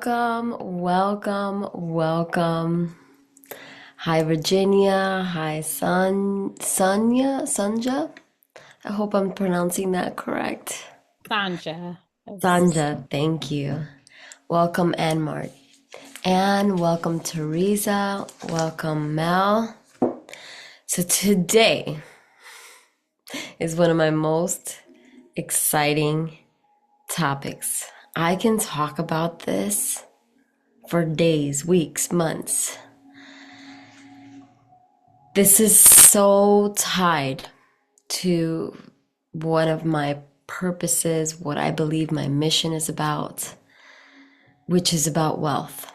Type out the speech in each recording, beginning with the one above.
welcome. Hi, Virginia. Hi, Sanja. I hope I'm pronouncing that correct. Sanja. Yes. Sanja, thank you. Welcome, Anmart. And welcome, Teresa. Welcome, Mel. So today is one of my most exciting topics. I can talk about this for days, weeks, months. This is so tied to one of my purposes, what I believe my mission is about, which is about wealth.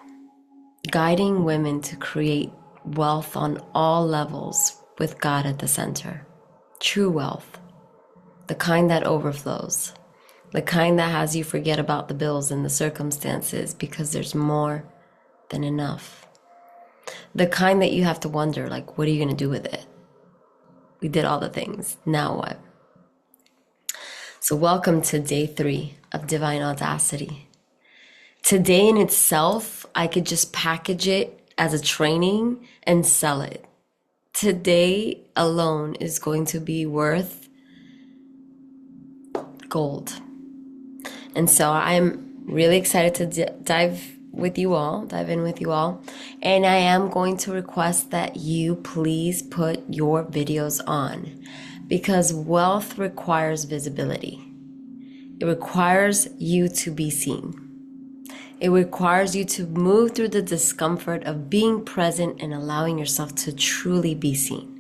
Guiding women to create wealth on all levels with God at the center. True wealth, the kind that overflows, the kind that has you forget about the bills and the circumstances because there's more than enough. The kind that you have to wonder, like, what are you going to do with it? We did all the things. Now what? So, welcome to day 3 of Divine Audacity. Today in itself, I could just package it as a training and sell it. Today alone is going to be worth gold. And so I'm really excited to dive in with you all. And I am going to request that you please put your videos on because wealth requires visibility. It requires you to be seen. It requires you to move through the discomfort of being present and allowing yourself to truly be seen.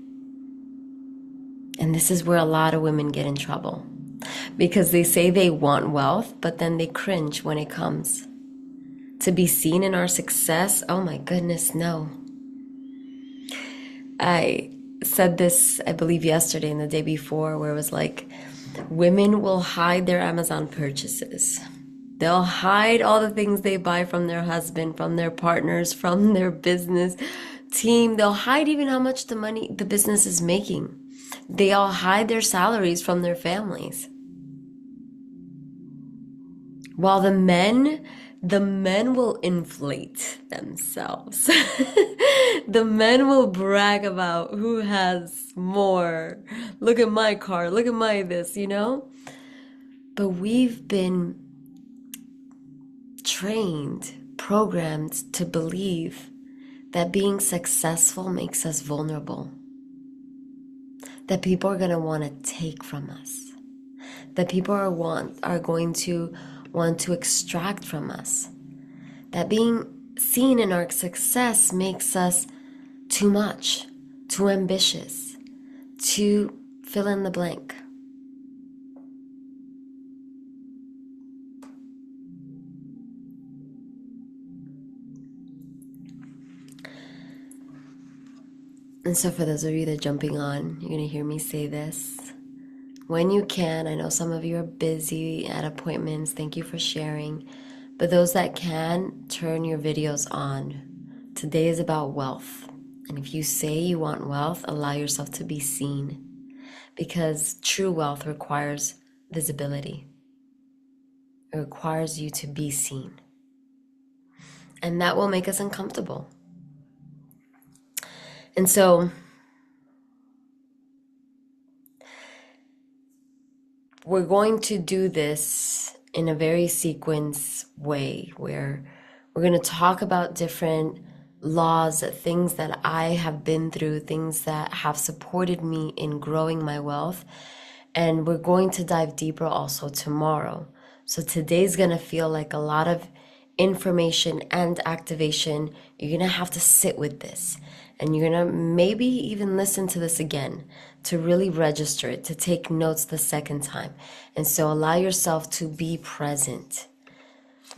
And this is where a lot of women get in trouble because they say they want wealth, but then they cringe when it comes. To be seen in our success, oh my goodness, no. I said this, I believe, yesterday and the day before, where it was like, women will hide their Amazon purchases. They'll hide all the things they buy from their husband, from their partners, from their business team. They'll hide even how much the business is making. They all hide their salaries from their families. While the men will inflate themselves. The men will brag about who has more. Look at my car, look at my this, But we've been trained, programmed to believe that being successful makes us vulnerable. That people are going to want to take from us. That people are going to want to extract from us. That being seen in our success makes us too much, too ambitious, to fill in the blank. And so for those of you that are jumping on, you're going to hear me say this. When you can, I know some of you are busy at appointments, thank you for sharing. But those that can, turn your videos on. Today is about wealth. And if you say you want wealth, allow yourself to be seen. Because true wealth requires visibility. It requires you to be seen. And that will make us uncomfortable. And so we're going to do this in a very sequence way where we're going to talk about different laws, things that I have been through, things that have supported me in growing my wealth. And we're going to dive deeper also tomorrow. So today's going to feel like a lot of information and activation. You're going to have to sit with this. And you're going to maybe even listen to this again to really register it, to take notes the second time. And so allow yourself to be present.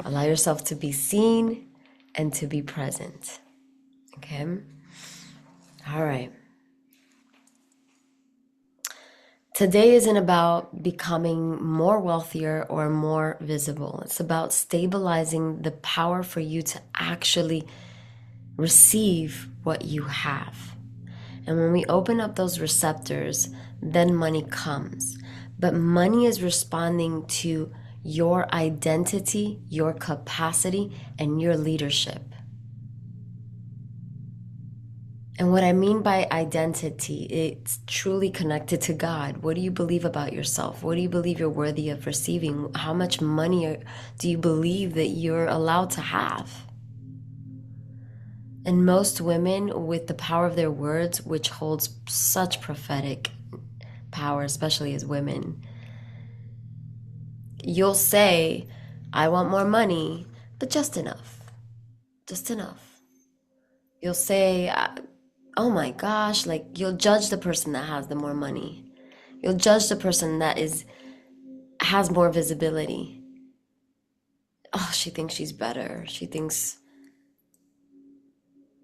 Allow yourself to be seen and to be present. Okay? All right. Today isn't about becoming more wealthier or more visible. It's about stabilizing the power for you to actually receive what you have. And when we open up those receptors, then money comes. But money is responding to your identity, your capacity, and your leadership. And what I mean by identity, it's truly connected to God. What do you believe about yourself? What do you believe you're worthy of receiving? How much money do you believe that you're allowed to have? And most women, with the power of their words, which holds such prophetic power, especially as women, you'll say, I want more money, but just enough. Just enough. You'll say, oh my gosh, like you'll judge the person that has the more money. You'll judge the person that has more visibility. Oh, she thinks she's better. She thinks.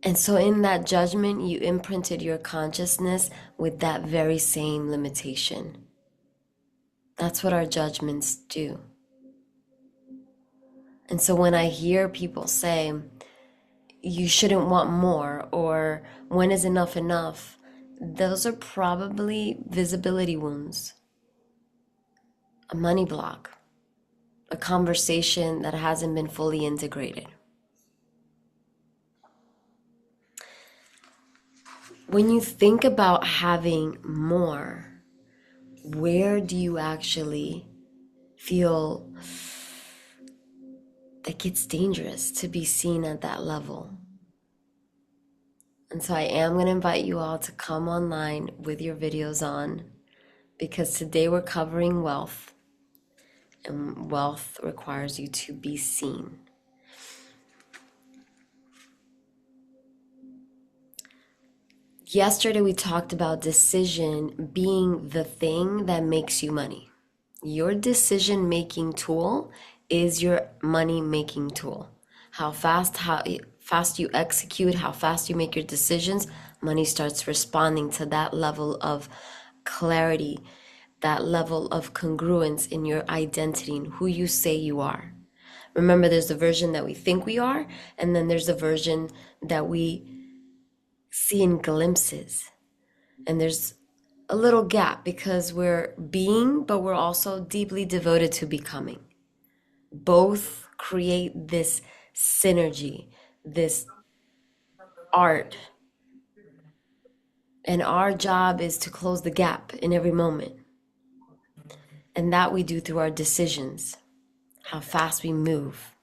And so in that judgment, you imprinted your consciousness with that very same limitation. That's what our judgments do. And so when I hear people say, you shouldn't want more, or when is enough enough, those are probably visibility wounds, a money block, a conversation that hasn't been fully integrated. When you think about having more, where do you actually feel like it's dangerous to be seen at that level? And so I am going to invite you all to come online with your videos on, because today we're covering wealth, and wealth requires you to be seen. Yesterday we talked about decision being the thing that makes you money. Your decision making tool is your money making tool. How fast you execute, how fast you make your decisions, money starts responding to that level of clarity, that level of congruence in your identity and who you say you are. Remember, there's the version that we think we are, and then there's the version that we see in glimpses. And there's a little gap because we're being, but we're also deeply devoted to becoming. Both create this synergy, this art. And our job is to close the gap in every moment. And that we do through our decisions, how fast we move,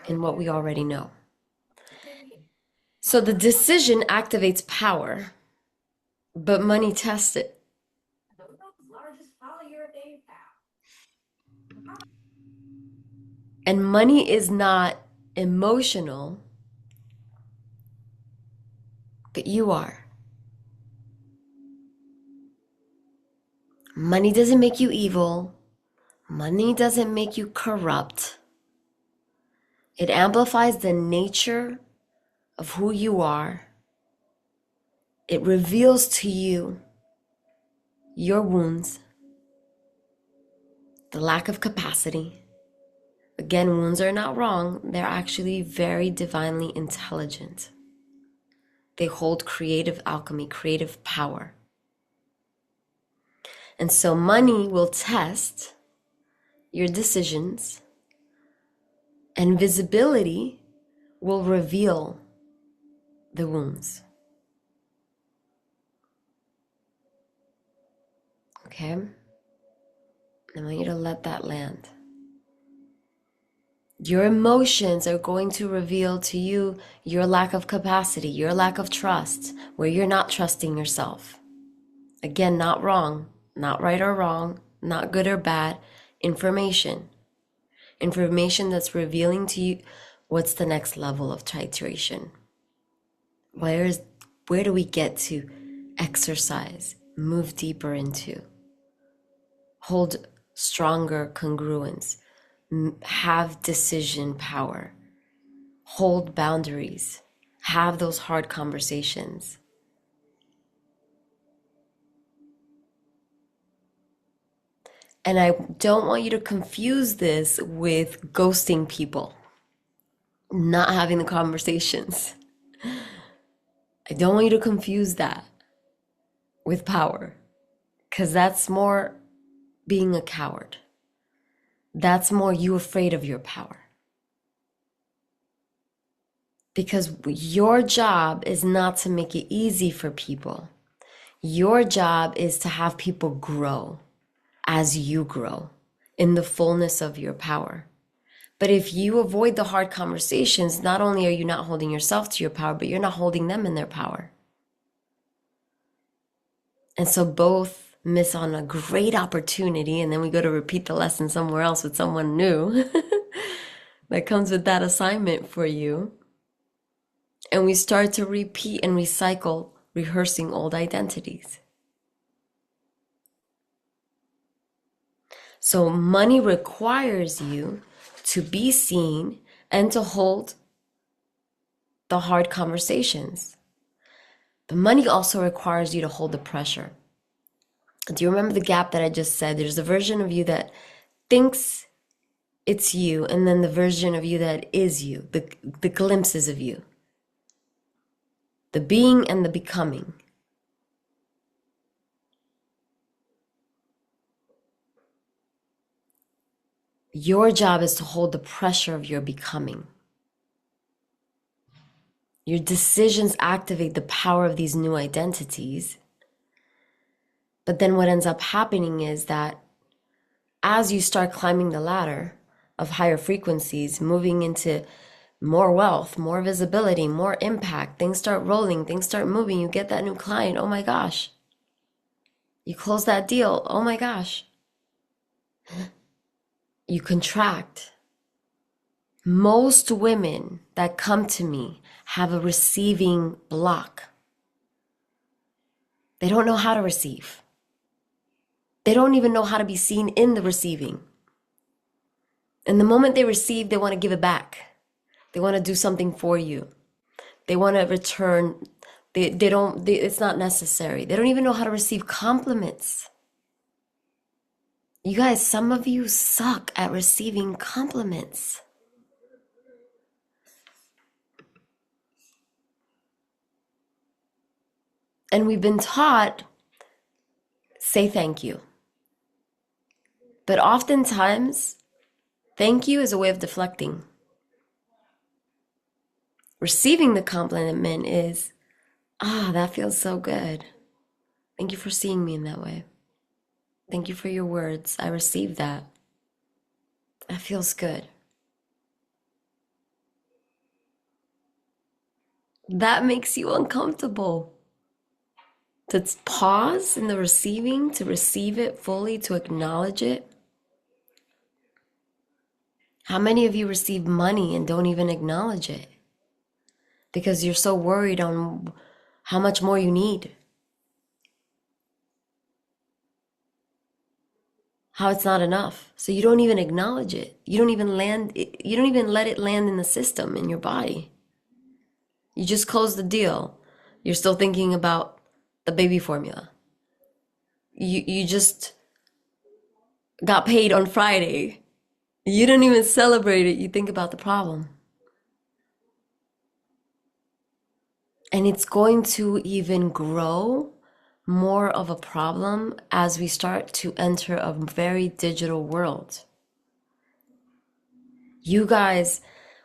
and what we already know. So the decision activates power, but money tests it. And money is not emotional, but you are. Money doesn't make you evil. Money doesn't make you corrupt. It amplifies the nature of who you are. It reveals to you your wounds, the lack of capacity. Again, wounds are not wrong. They're actually very divinely intelligent. They hold creative alchemy, creative power. And so money will test your decisions, and visibility will reveal the wounds. Okay? I want you to let that land. Your emotions are going to reveal to you your lack of capacity, your lack of trust, where you're not trusting yourself. Again, not wrong, not right or wrong, not good or bad. Information. Information that's revealing to you what's the next level of titration. Where do we get to exercise, move deeper into, hold stronger congruence, have decision power, hold boundaries, have those hard conversations. And I don't want you to confuse this with ghosting people, not having the conversations. I don't want you to confuse that with power, because that's more being a coward. That's more you afraid of your power. Because your job is not to make it easy for people. Your job is to have people grow as you grow in the fullness of your power. But if you avoid the hard conversations, not only are you not holding yourself to your power, but you're not holding them in their power. And so both miss on a great opportunity, and then we go to repeat the lesson somewhere else with someone new that comes with that assignment for you. And we start to repeat and recycle, rehearsing old identities. So money requires you to be seen and to hold the hard conversations. The money also requires you to hold the pressure. Do you remember the gap that I just said? There's a version of you that thinks it's you, and then the version of you that is you, the glimpses of you, the being and the becoming. Your job is to hold the pressure of your becoming. Your decisions activate the power of these new identities. But then what ends up happening is that as you start climbing the ladder of higher frequencies, moving into more wealth, more visibility, more impact, things start rolling, things start moving, you get that new client, oh my gosh. You close that deal, oh my gosh. You contract. Most women that come to me have a receiving block. They don't know how to receive. They don't even know how to be seen in the receiving. And the moment they receive, they want to give it back. They want to do something for you. They want to return. It's not necessary. They don't even know how to receive compliments. You guys, some of you suck at receiving compliments. And we've been taught, say thank you. But oftentimes, thank you is a way of deflecting. Receiving the compliment is, that feels so good. Thank you for seeing me in that way. Thank you for your words. I received that. That feels good. That makes you uncomfortable. To pause in the receiving, to receive it fully, to acknowledge it. How many of you receive money and don't even acknowledge it? Because you're so worried on how much more you need. How it's not enough. So you don't even acknowledge it. You don't even let it land in the system, in your body. You just close the deal. You're still thinking about the baby formula. You just got paid on Friday. You don't even celebrate it. You think about the problem. And it's going to even grow more of a problem as we start to enter a very digital world. You guys,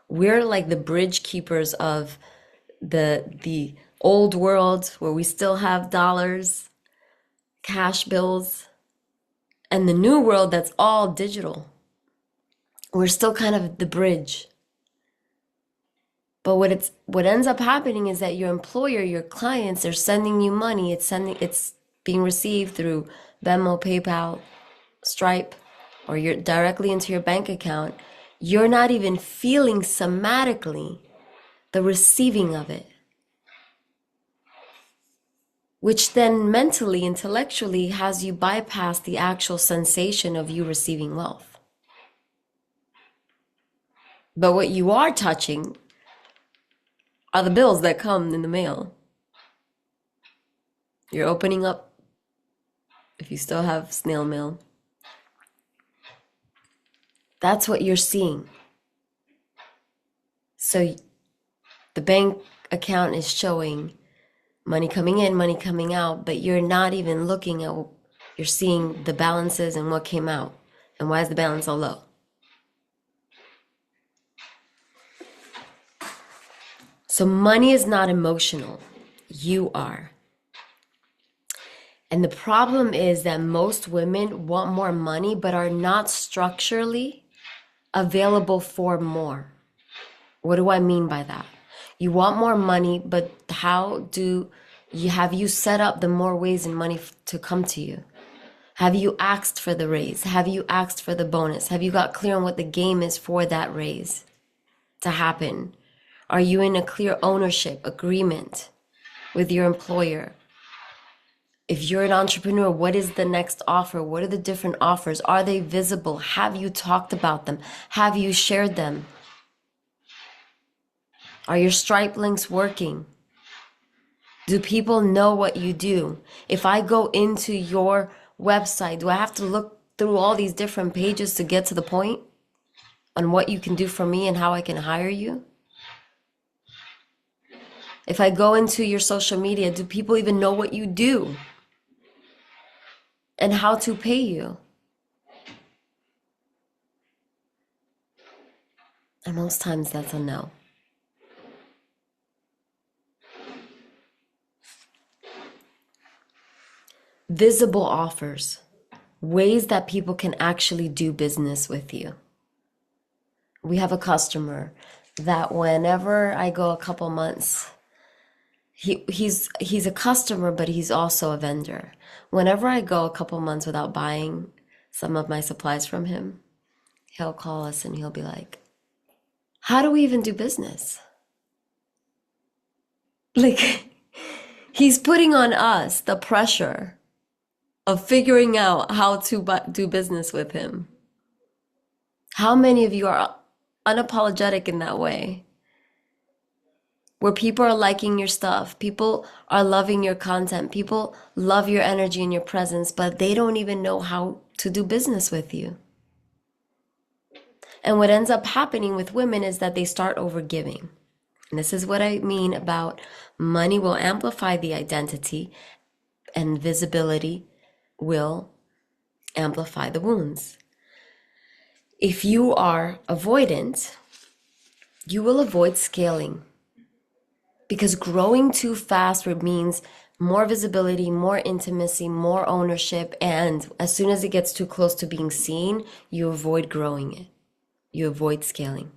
we're like the bridge keepers of the old world where we still have dollars, cash bills, and the new world that's all digital. We're still kind of the bridge. But what ends up happening is that your employer, your clients, they're sending you money. It's being received through Venmo, PayPal, Stripe, or you're directly into your bank account. You're not even feeling somatically the receiving of it, which then mentally, intellectually has you bypass the actual sensation of you receiving wealth. But what you are touching are the bills that come in the mail. You're opening up, if you still have snail mail. That's what you're seeing. So the bank account is showing money coming in, money coming out, but you're not even looking at, you're seeing the balances and what came out. And why is the balance so low? So money is not emotional. You are. And the problem is that most women want more money but are not structurally available for more. What do I mean by that? You want more money, but how do you have you set up the more ways and money to come to you? Have you asked for the raise? Have you asked for the bonus? Have you got clear on what the game is for that raise to happen? Are you in a clear ownership agreement with your employer? If you're an entrepreneur, what is the next offer? What are the different offers? Are they visible? Have you talked about them? Have you shared them? Are your Stripe links working? Do people know what you do? If I go into your website, do I have to look through all these different pages to get to the point on what you can do for me and how I can hire you? If I go into your social media, do people even know what you do and how to pay you? And most times that's a no. Visible offers, ways that people can actually do business with you. We have a customer that whenever I go a couple months, he's a customer, but he's also a vendor. Whenever I go a couple months without buying some of my supplies from him, he'll call us and he'll be like, how do we even do business? Like, he's putting on us the pressure of figuring out how to do business with him. How many of you are unapologetic in that way? Where people are liking your stuff, people are loving your content, people love your energy and your presence, but they don't even know how to do business with you. And what ends up happening with women is that they start overgiving. And this is what I mean about money will amplify the identity and visibility will amplify the wounds. If you are avoidant, you will avoid scaling. Because growing too fast means more visibility, more intimacy, more ownership, and as soon as it gets too close to being seen, you avoid growing it. You avoid scaling.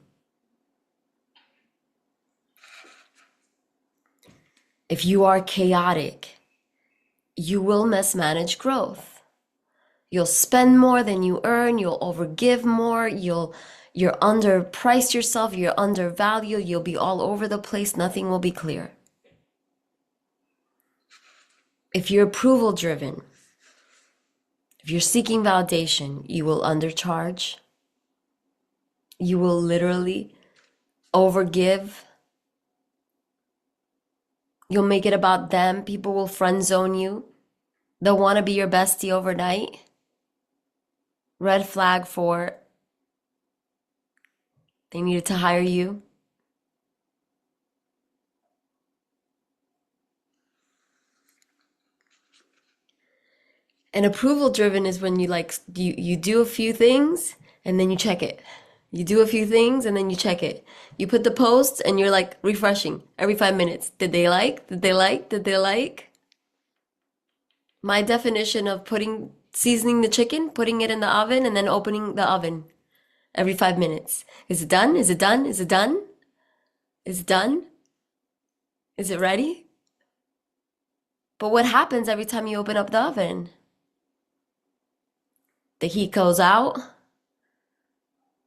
If you are chaotic, you will mismanage growth. You'll spend more than you earn, you'll overgive more, you're underpriced yourself, you're undervalued, you'll be all over the place, nothing will be clear. If you're approval driven, if you're seeking validation, you will undercharge. You will literally overgive. You'll make it about them. People will friend zone you. They'll want to be your bestie overnight. Red flag for they needed to hire you. And approval driven is when you do a few things and then you check it. You do a few things and then you check it. You put the post and you're like refreshing every 5 minutes. Did they like? Did they like? Did they like? My definition of seasoning the chicken, putting it in the oven and then opening the oven every 5 minutes. Is it done? Is it done? Is it done? Is it done? Is it ready? But what happens every time you open up the oven? The heat goes out.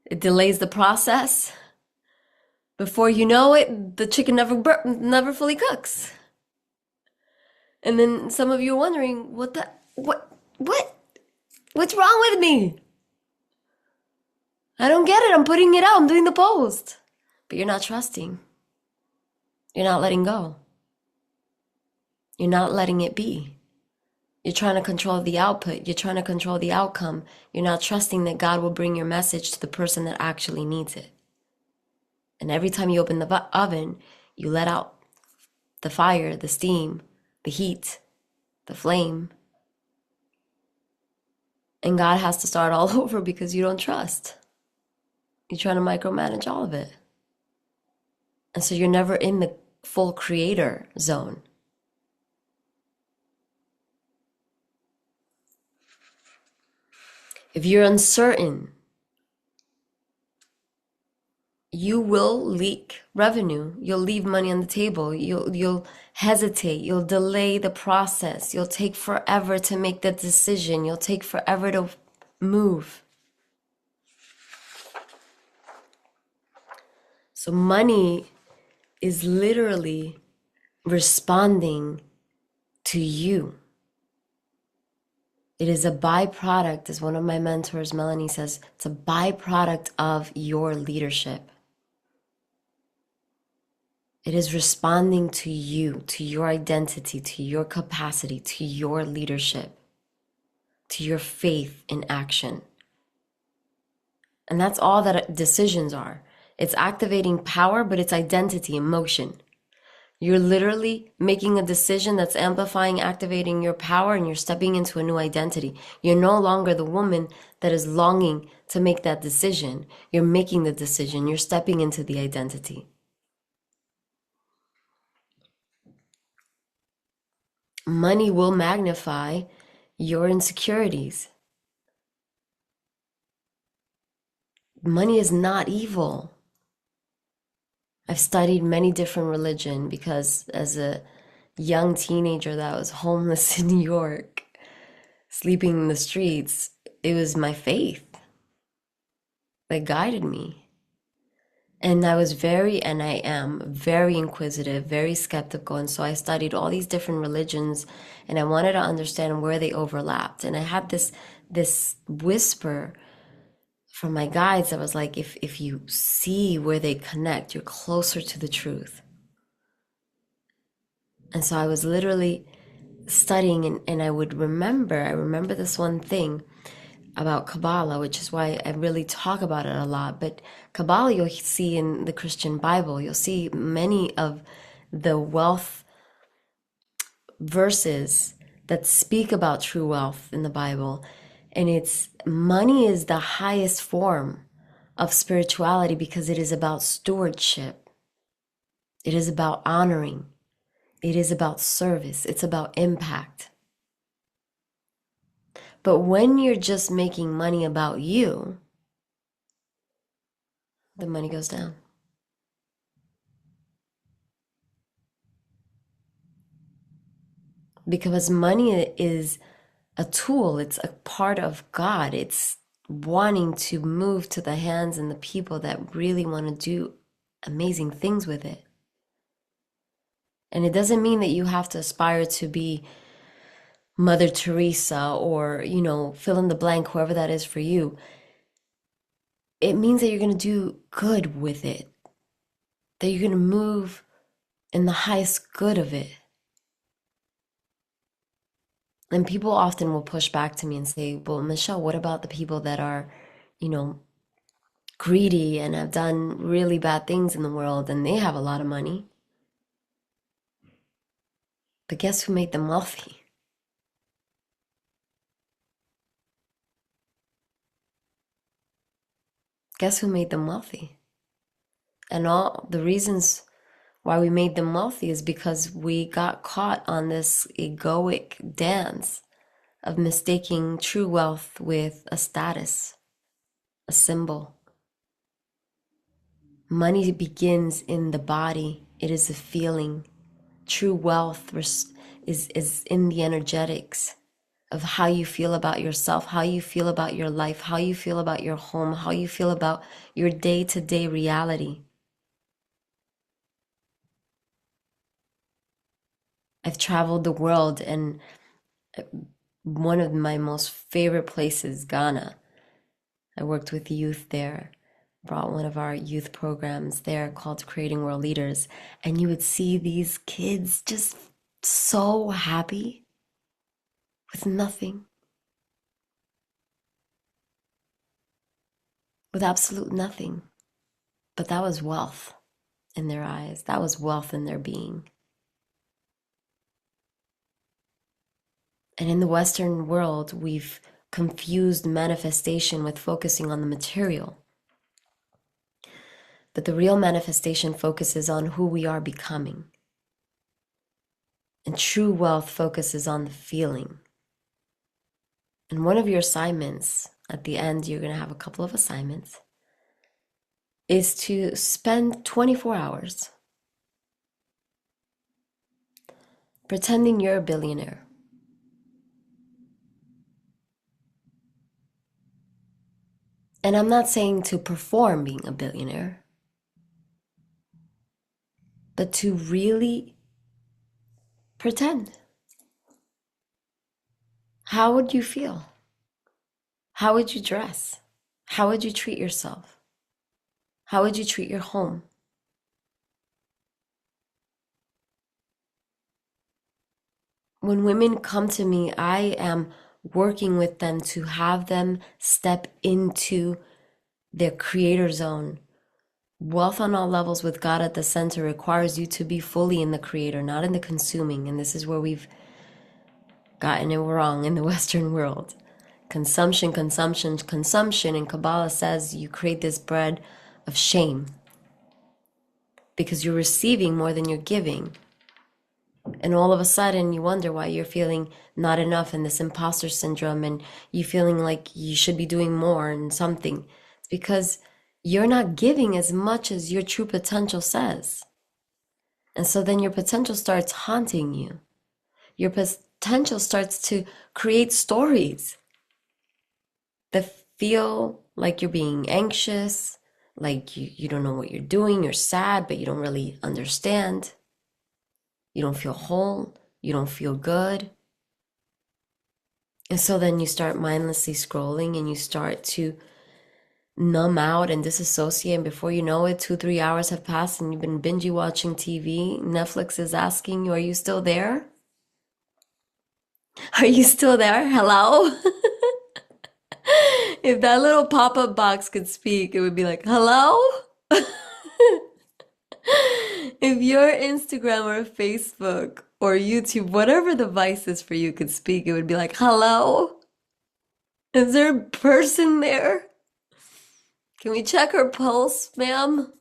It delays the process. Before you know it, the chicken never fully cooks. And then some of you are wondering, what's wrong with me? I don't get it. I'm putting it out. I'm doing the post. But you're not trusting. You're not letting go. You're not letting it be. You're trying to control the output. You're trying to control the outcome. You're not trusting that God will bring your message to the person that actually needs it. And every time you open the oven, you let out the fire, the steam, the heat, the flame. And God has to start all over because you don't trust. You're trying to micromanage all of it. And so you're never in full creator zone. If you're uncertain, you will leak revenue. You'll leave money on the table. You'll hesitate. You'll delay the process. You'll take forever to make the decision. You'll take forever to move. So money is literally responding to you. It is a byproduct, as one of my mentors, Melanie, says, it's a byproduct of your leadership. It is responding to you, to your identity, to your capacity, to your leadership, to your faith in action. And that's all that decisions are. It's activating power, but it's identity, emotion. You're literally making a decision that's amplifying, activating your power, and you're stepping into a new identity. You're no longer the woman that is longing to make that decision. You're making the decision. You're stepping into the identity. Money will magnify your insecurities. Money is not evil. I've studied many different religion because as a young teenager that was homeless in New York, sleeping in the streets, it was my faith that guided me. And I was and I am very inquisitive, very skeptical. And so I studied all these different religions and I wanted to understand where they overlapped. And I had this whisper from my guides that was like, if you see where they connect, you're closer to the truth. And so I was literally studying and I remember this one thing about Kabbalah, which is why I really talk about it a lot. But Kabbalah, you'll see in the Christian Bible, you'll see many of the wealth verses that speak about true wealth in the Bible. And it's money is the highest form of spirituality because it is about stewardship. It is about honoring. It is about service. It's about impact. But when you're just making money about you, the money goes down. Because money is a tool, it's a part of God. It's wanting to move to the hands and the people that really want to do amazing things with it. And it doesn't mean that you have to aspire to be Mother Teresa or, fill in the blank, whoever that is for you. It means that you're going to do good with it, that you're going to move in the highest good of it. And people often will push back to me and say, well, Michelle, what about the people that are, greedy and have done really bad things in the world and they have a lot of money? But guess who made them wealthy? Guess who made them wealthy? And all the reasons why we made them wealthy is because we got caught on this egoic dance of mistaking true wealth with a status, a symbol. Money begins in the body. It is a feeling. True wealth is in the energetics of how you feel about yourself, how you feel about your life, how you feel about your home, how you feel about your day-to-day reality. I've traveled the world, and one of my most favorite places, Ghana. I worked with youth there, brought one of our youth programs there called Creating World Leaders, and you would see these kids just so happy with nothing, with absolute nothing. But that was wealth in their eyes. That was wealth in their being. And in the Western world, we've confused manifestation with focusing on the material. But the real manifestation focuses on who we are becoming. And true wealth focuses on the feeling. And one of your assignments, at the end, you're going to have a couple of assignments, is to spend 24 hours pretending you're a billionaire. And I'm not saying to perform being a billionaire, but to really pretend. How would you feel? How would you dress? How would you treat yourself? How would you treat your home? When women come to me, I am working with them to have them step into their creator zone. Wealth on all levels with God at the center requires you to be fully in the creator, not in the consuming. And this is where we've gotten it wrong in the Western world. Consumption, consumption, consumption. And Kabbalah says you create this bread of shame because you're receiving more than you're giving. And all of a sudden you wonder why you're feeling not enough and this imposter syndrome and you feeling like you should be doing more and something. It's because you're not giving as much as your true potential says. And so then your potential starts haunting you. Your potential starts to create stories that feel like you're being anxious, like you don't know what you're doing, you're sad, but you don't really understand. You don't feel whole, you don't feel good. And so then you start mindlessly scrolling and you start to numb out and disassociate. And before you know it, 2-3 hours have passed and you've been binge watching TV. Netflix is asking you, are you still there? Are you still there? Hello? If that little pop-up box could speak, it would be like, hello? If your Instagram or Facebook or YouTube, whatever device is for you, could speak, it would be like, hello? Is there a person there? Can we check her pulse, ma'am?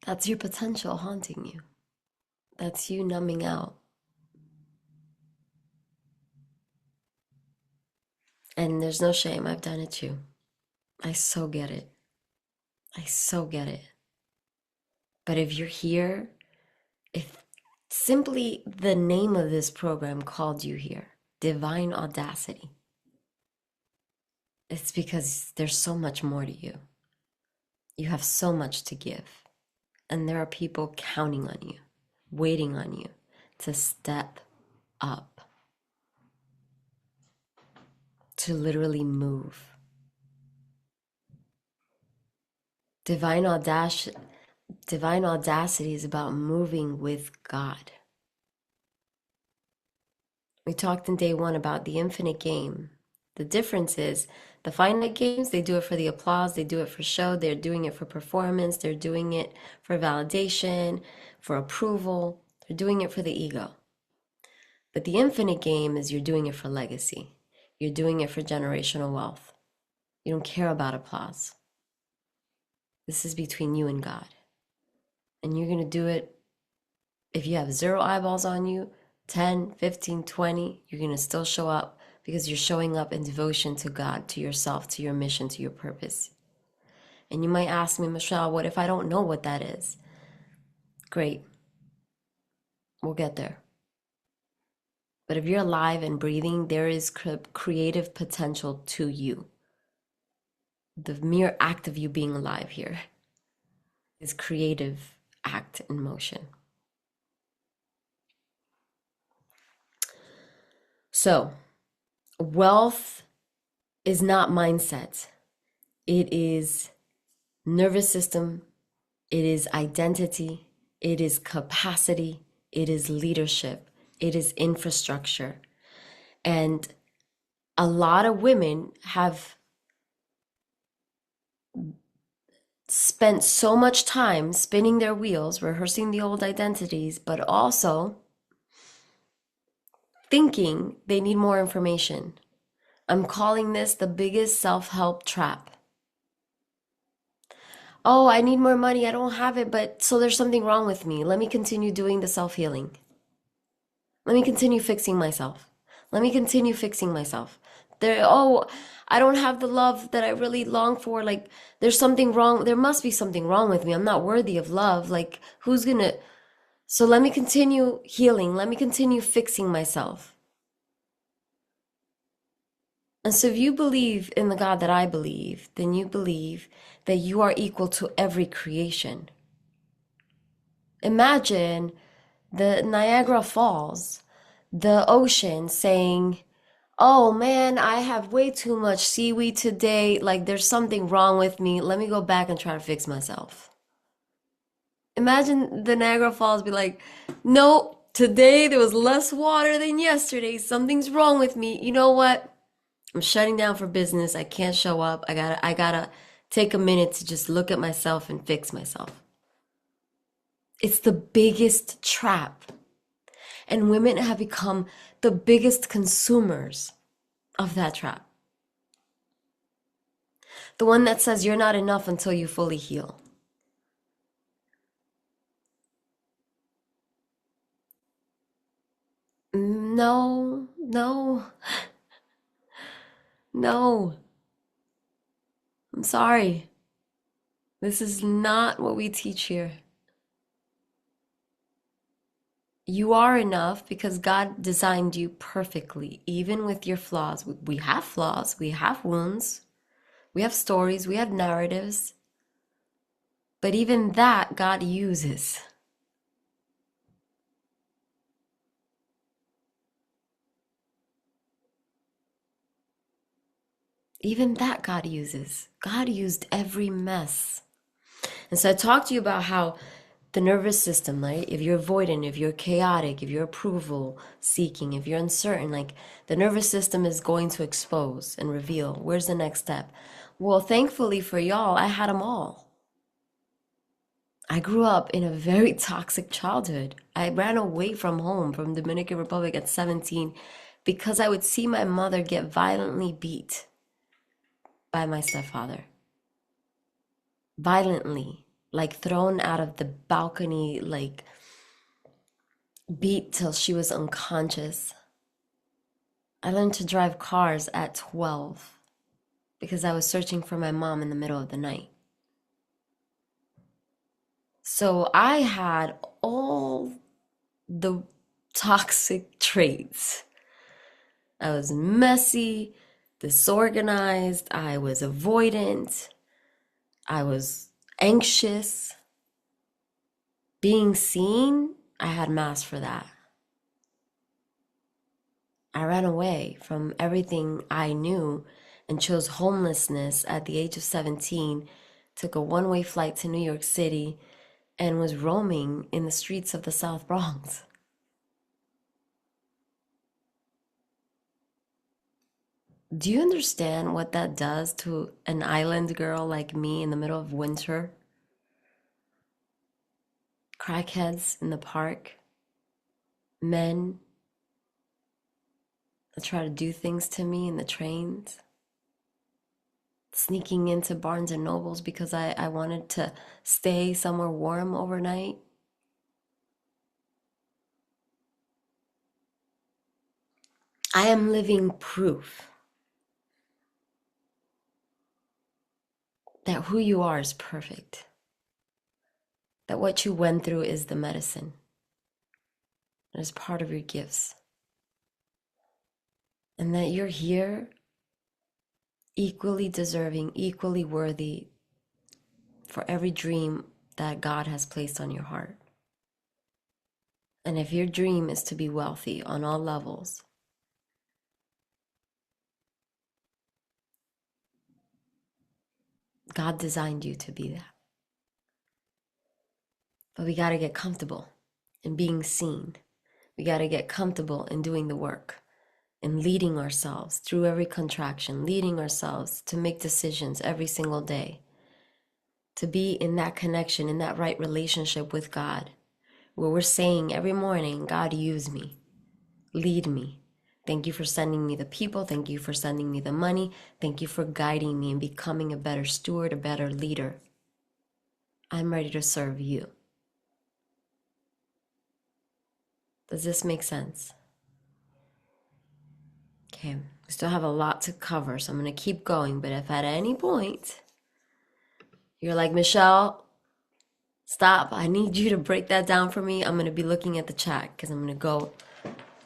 That's your potential haunting you. That's you numbing out. And there's no shame. I've done it too. I so get it. I so get it. But if you're here, if simply the name of this program called you here, Divine Audacity, it's because there's so much more to you. You have so much to give. And there are people counting on you, waiting on you to step up, to literally move. Divine Audacity is about moving with God. We talked in day one about the infinite game. The difference is the finite games, they do it for the applause, they do it for show, they're doing it for performance, they're doing it for validation, for approval, they're doing it for the ego. But the infinite game is you're doing it for legacy. You're doing it for generational wealth. You don't care about applause. This is between you and God. And you're going to do it if you have 0 eyeballs on you, 10, 15, 20, you're going to still show up because you're showing up in devotion to God, to yourself, to your mission, to your purpose. And you might ask me, Michelle, what if I don't know what that is? Great. We'll get there. But if you're alive and breathing, there is creative potential to you. The mere act of you being alive here is creative act in motion. So, wealth is not mindset. It is nervous system. It is identity. It is capacity. It is leadership. It is infrastructure. And a lot of women have spent so much time spinning their wheels, rehearsing the old identities, but also thinking they need more information. I'm calling this the biggest self-help trap. Oh, I need more money. I don't have it, but so there's something wrong with me. Let me continue doing the self-healing. Let me continue fixing myself. Let me continue fixing myself. I don't have the love that I really long for. Like, there's something wrong. There must be something wrong with me. I'm not worthy of love. Like, who's gonna. So let me continue healing. Let me continue fixing myself. And so if you believe in the God that I believe, then you believe that you are equal to every creation. Imagine the Niagara Falls, the ocean saying, oh man, I have way too much seaweed today. Like there's something wrong with me. Let me go back and try to fix myself. Imagine the Niagara Falls be like, no, today there was less water than yesterday. Something's wrong with me. You know what? I'm shutting down for business. I can't show up. I gotta take a minute to just look at myself and fix myself. It's the biggest trap. And women have become the biggest consumers of that trap. The one that says you're not enough until you fully heal. No, no, no. I'm sorry. This is not what we teach here. You are enough because God designed you perfectly, even with your flaws. We have flaws, we have wounds, we have stories, we have narratives, but even that God uses. Even that God uses. God used every mess. And so I talked to you about how the nervous system, right? If you're avoidant, if you're chaotic, if you're approval seeking, if you're uncertain, like the nervous system is going to expose and reveal. Where's the next step? Well, thankfully for y'all, I had them all. I grew up in a very toxic childhood. I ran away from home, from Dominican Republic at 17, because I would see my mother get violently beat by my stepfather. Violently, like thrown out of the balcony, like beat till she was unconscious. I learned to drive cars at 12 because I was searching for my mom in the middle of the night. So I had all the toxic traits. I was messy, disorganized, I was avoidant, I was anxious. Being seen, I had mask for that. I ran away from everything I knew and chose homelessness at the age of 17, took a one-way flight to New York City, and was roaming in the streets of the South Bronx. Do you understand what that does to an island girl like me in the middle of winter? Crackheads in the park, men that try to do things to me in the trains, sneaking into Barnes and Nobles because I wanted to stay somewhere warm overnight. I am living proof that who you are is perfect, that what you went through is the medicine, it is part of your gifts, and that you're here equally deserving, equally worthy for every dream that God has placed on your heart. And if your dream is to be wealthy on all levels, God designed you to be that. But we got to get comfortable in being seen. We got to get comfortable in doing the work, in leading ourselves through every contraction, leading ourselves to make decisions every single day, to be in that connection, in that right relationship with God, where we're saying every morning, God, use me, lead me, Thank you for sending me the people. Thank you for sending me the money. Thank you for guiding me and becoming a better steward, a better leader. I'm ready to serve you. Does this make sense? Okay, we still have a lot to cover, so I'm going to keep going. But if at any point you're like, Michelle, stop, I need you to break that down for me, I'm going to be looking at the chat because I'm going to go.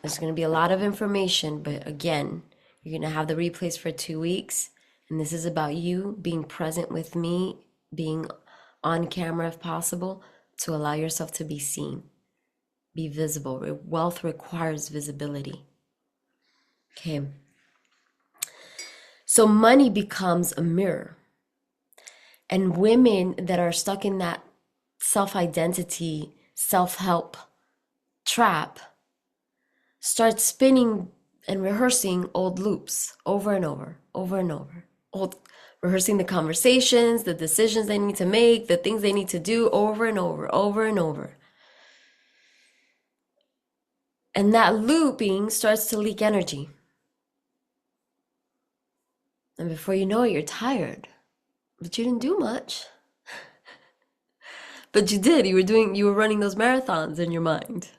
There's going to be a lot of information, but again, you're going to have the replays for 2 weeks. And this is about you being present with me, being on camera if possible, to allow yourself to be seen, be visible. Wealth requires visibility. Okay. So money becomes a mirror. And women that are stuck in that self-identity, self-help trap start spinning and rehearsing old loops over and over, over and over. Rehearsing the conversations, the decisions they need to make, the things they need to do over and over, over and over. And that looping starts to leak energy. And before you know it, you're tired. But you didn't do much. But you did. You were running those marathons in your mind.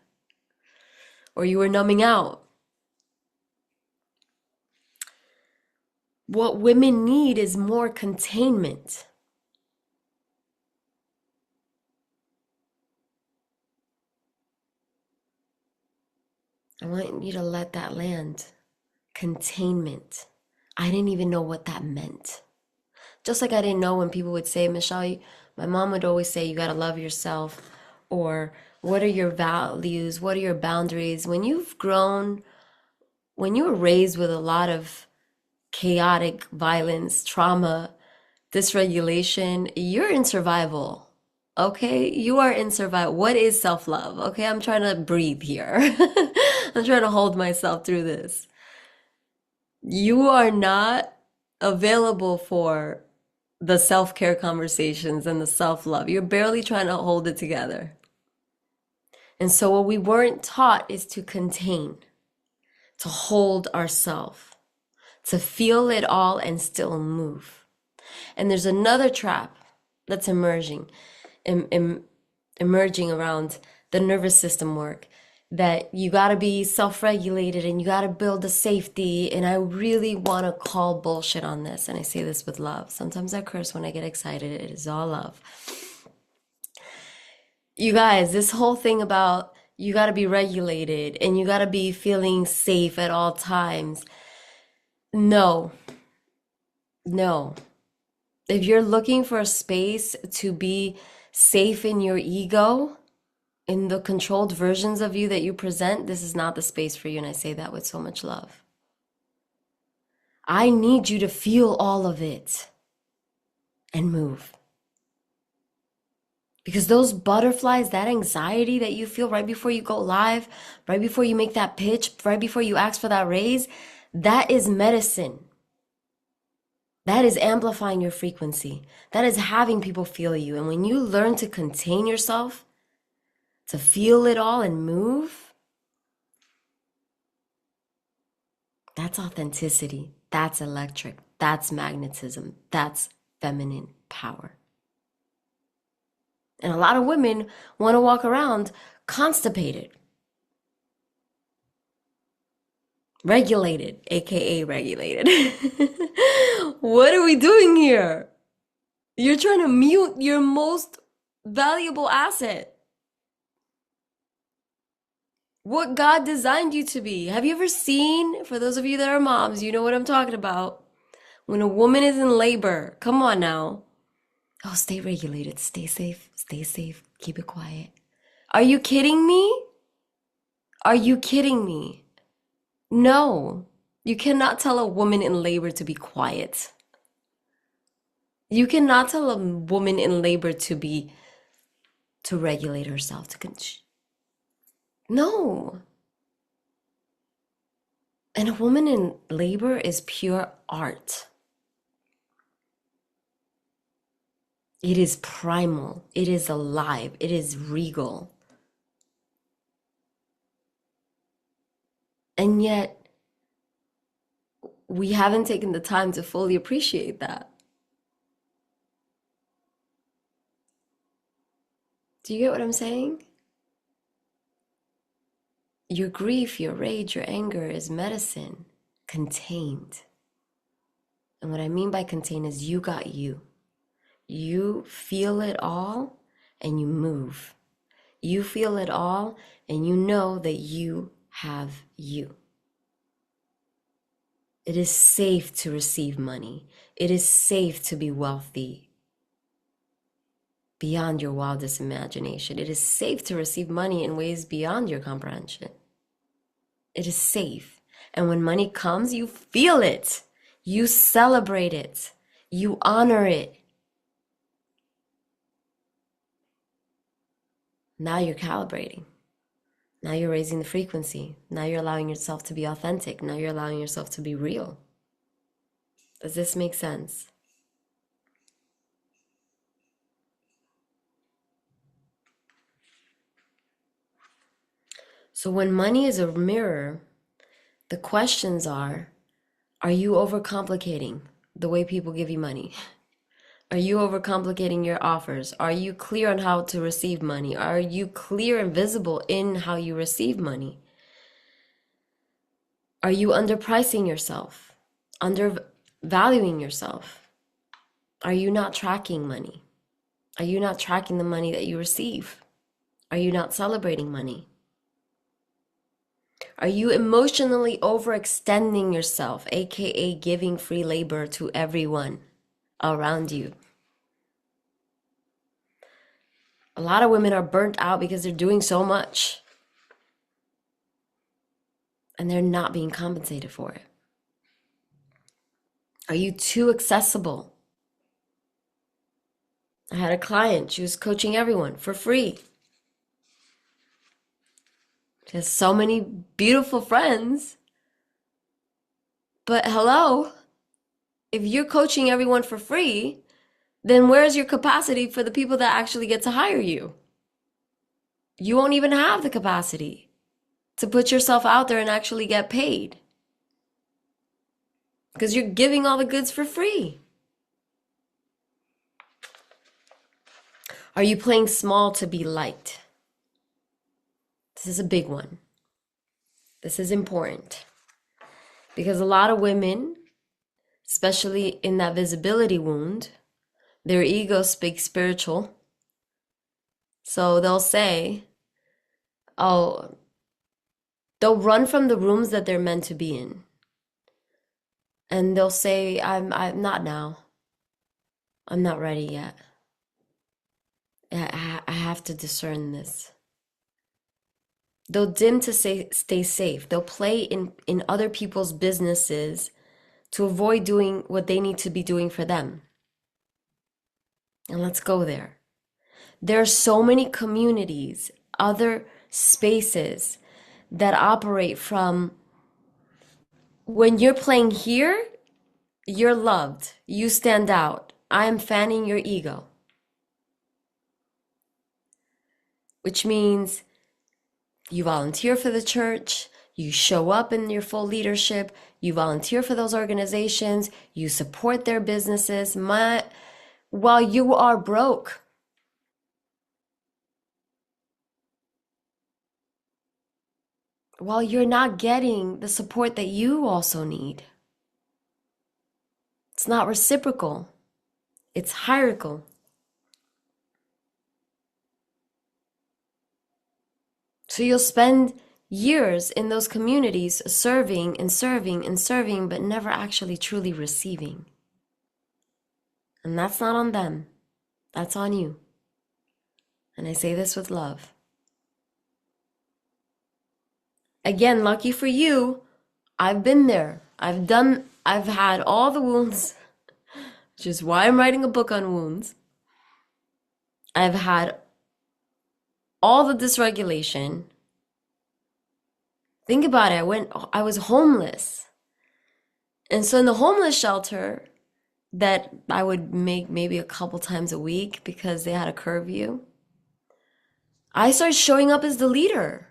Or you were numbing out. What women need is more containment. I want you to let that land. Containment. I didn't even know what that meant. Just like I didn't know when people would say, Michelle, my mom would always say, you got to love yourself. Or what are your values? What are your boundaries? When you've grown, when you were raised with a lot of chaotic violence, trauma, dysregulation, you're in survival. Okay, you are in survival. What is self-love? Okay, I'm trying to breathe here. I'm trying to hold myself through this. You are not available for the self-care conversations and the self-love. You're barely trying to hold it together. And so what we weren't taught is to contain, to hold ourselves, to feel it all and still move. And there's another trap that's emerging around the nervous system work, that you got to be self-regulated and you got to build a safety. And I really want to call bullshit on this. And I say this with love. Sometimes I curse when I get excited. It is all love. You guys, this whole thing about you got to be regulated and you got to be feeling safe at all times. No, no. If you're looking for a space to be safe in your ego, in the controlled versions of you that you present, this is not the space for you. And I say that with so much love. I need you to feel all of it and move. Because those butterflies, that anxiety that you feel right before you go live, right before you make that pitch, right before you ask for that raise, that is medicine. That is amplifying your frequency. That is having people feel you. And when you learn to contain yourself, to feel it all and move, that's authenticity. That's electric. That's magnetism. That's feminine power. And a lot of women want to walk around constipated, regulated, aka regulated. What are we doing here? You're trying to mute your most valuable asset. What God designed you to be. Have you ever seen, for those of you that are moms, you know what I'm talking about. When a woman is in labor, come on now. Oh, stay regulated, stay safe, keep it quiet. Are you kidding me? Are you kidding me? No, you cannot tell a woman in labor to be quiet. You cannot tell a woman in labor to regulate herself, no. And a woman in labor is pure art. It is primal. It is alive. It is regal. And yet, we haven't taken the time to fully appreciate that. Do you get what I'm saying? Your grief, your rage, your anger is medicine contained. And what I mean by contained is you got you. You feel it all and you move. You feel it all and you know that you have you. It is safe to receive money. It is safe to be wealthy beyond your wildest imagination. It is safe to receive money in ways beyond your comprehension. It is safe. And when money comes, you feel it. You celebrate it. You honor it. Now you're calibrating. Now you're raising the frequency. Now you're allowing yourself to be authentic. Now you're allowing yourself to be real. Does this make sense? So when money is a mirror, the questions are you overcomplicating the way people give you money? Are you overcomplicating your offers? Are you clear on how to receive money? Are you clear and visible in how you receive money? Are you underpricing yourself? Undervaluing yourself? Are you not tracking money? Are you not tracking the money that you receive? Are you not celebrating money? Are you emotionally overextending yourself, aka giving free labor to everyone around you? A lot of women are burnt out because they're doing so much and they're not being compensated for it. Are you too accessible? I had a client, she was coaching everyone for free. She has so many beautiful friends. But hello, if you're coaching everyone for free, then where's your capacity for the people that actually get to hire you? You won't even have the capacity to put yourself out there and actually get paid because you're giving all the goods for free. Are you playing small to be liked? This is a big one. This is important because a lot of women, especially in that visibility wound, their ego speaks spiritual. So they'll say, oh, they'll run from the rooms that they're meant to be in. And they'll say, I'm not now. I'm not ready yet. I have to discern this. They'll dim to stay safe. They'll play in other people's businesses to avoid doing what they need to be doing for them. And let's go there. There are so many communities, other spaces that operate from when you're playing here, you're loved. You stand out. I am fanning your ego. Which means you volunteer for the church, you show up in your full leadership, you volunteer for those organizations, you support their businesses while you are broke. While you're not getting the support that you also need. It's not reciprocal. It's hierarchical. So you'll spend years in those communities serving and serving and serving, but never actually truly receiving. And that's not on them. That's on you. And I say this with love. Again, lucky for you, I've been there. I've had all the wounds, which is why I'm writing a book on wounds. I've had all the dysregulation. Think about it. I was homeless. And so in the homeless shelter that I would make maybe a couple times a week because they had a curfew, I started showing up as the leader.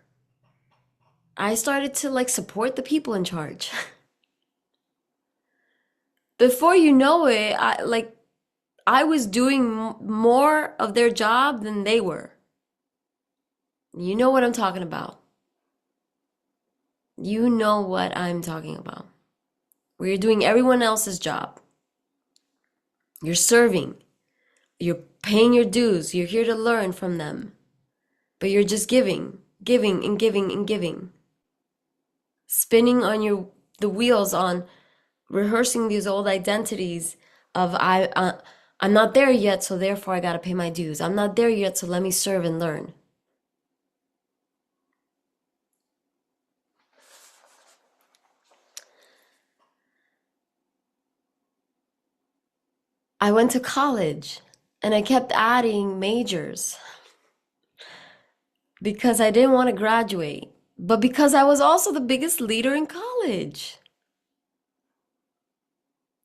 I started to support the people in charge. before you know it, I was doing more of their job than they were. You know what I'm talking about. You know what I'm talking about. Where you're doing everyone else's job. You're serving. You're paying your dues. You're here to learn from them. But you're just giving, giving and giving and giving. Spinning on the wheels on rehearsing these old identities of I'm not there yet, so therefore I got to pay my dues. I'm not there yet, so let me serve and learn. I went to college and I kept adding majors because I didn't want to graduate, but because I was also the biggest leader in college.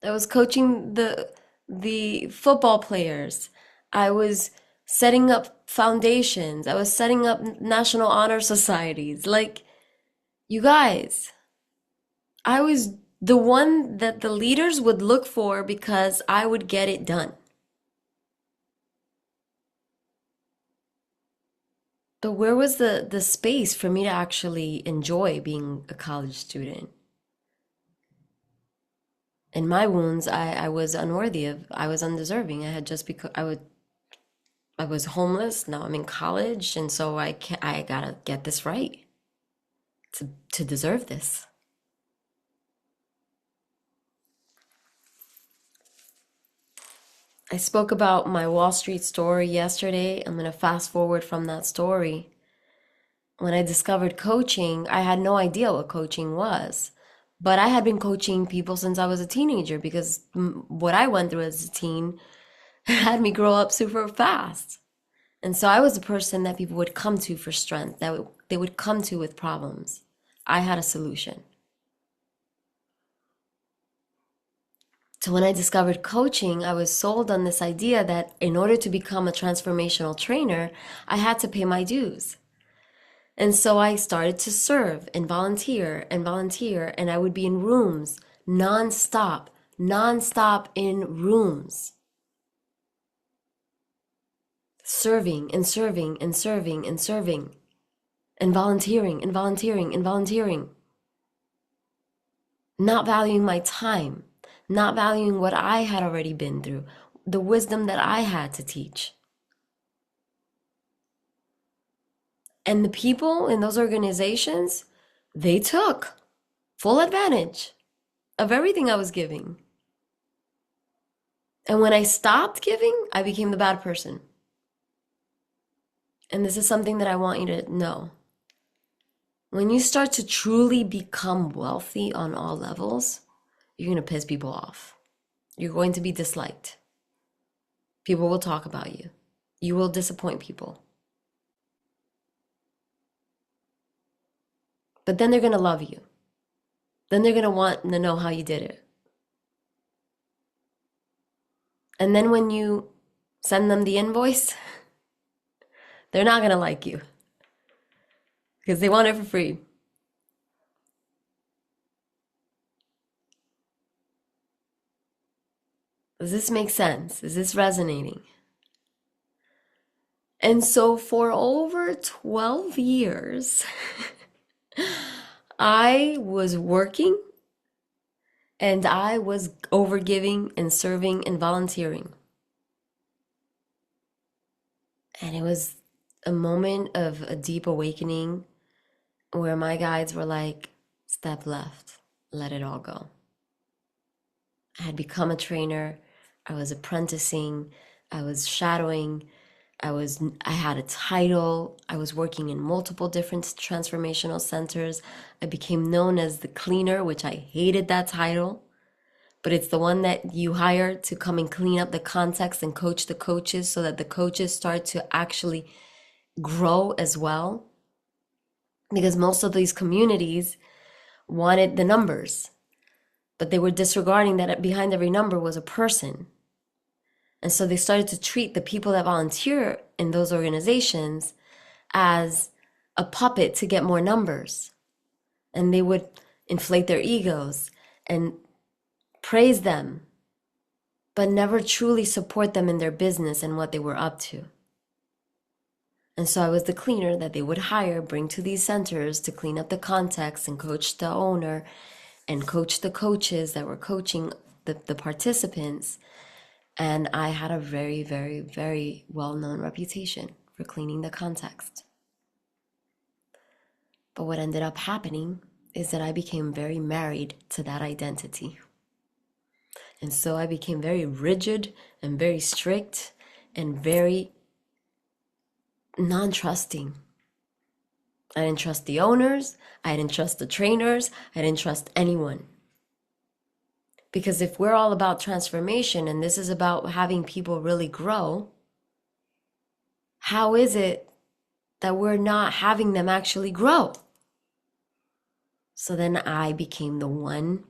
I was coaching the football players. I was setting up foundations. I was setting up national honor societies. Like, you guys, I was the one that the leaders would look for because I would get it done. But where was the space for me to actually enjoy being a college student? In my wounds, I was unworthy of, I was undeserving. I had just because I was homeless. Now I'm in college, and so I gotta get this right to deserve this. I spoke about my Wall Street story yesterday. I'm gonna fast forward from that story. When I discovered coaching, I had no idea what coaching was. But I had been coaching people since I was a teenager because what I went through as a teen had me grow up super fast. And so I was the person that people would come to for strength, they would come to with problems. I had a solution. So when I discovered coaching, I was sold on this idea that in order to become a transformational trainer, I had to pay my dues. And so I started to serve and volunteer, and I would be in rooms nonstop, nonstop in rooms, serving and serving and serving and serving, and volunteering and volunteering and volunteering, not valuing my time, not valuing what I had already been through, the wisdom that I had to teach. And the people in those organizations, they took full advantage of everything I was giving. And when I stopped giving, I became the bad person. And this is something that I want you to know. When you start to truly become wealthy on all levels, you're going to piss people off. You're going to be disliked. People will talk about you. You will disappoint people. But then they're going to love you. Then they're going to want to know how you did it. And then when you send them the invoice, they're not going to like you because they want it for free. Does this make sense? Is this resonating? And so for over 12 years, I was working and I was overgiving and serving and volunteering. And it was a moment of a deep awakening where my guides were like, step left, let it all go. I had become a trainer. I was apprenticing. I was shadowing. I had a title. I was working in multiple different transformational centers. I became known as the cleaner, which I hated that title, but it's the one that you hire to come and clean up the context and coach the coaches so that the coaches start to actually grow as well. Because most of these communities wanted the numbers, but they were disregarding that behind every number was a person. And so they started to treat the people that volunteer in those organizations as a puppet to get more numbers. And they would inflate their egos and praise them but never truly support them in their business and what they were up to. And so I was the cleaner that they would hire, bring to these centers to clean up the context and coach the owner and coach the coaches that were coaching the participants. And I had a very, very, very well-known reputation for cleaning the context. But what ended up happening is that I became very married to that identity. And so I became very rigid and very strict and very non-trusting. I didn't trust the owners. I didn't trust the trainers. I didn't trust anyone. Because if we're all about transformation and this is about having people really grow, how is it that we're not having them actually grow? So then I became the one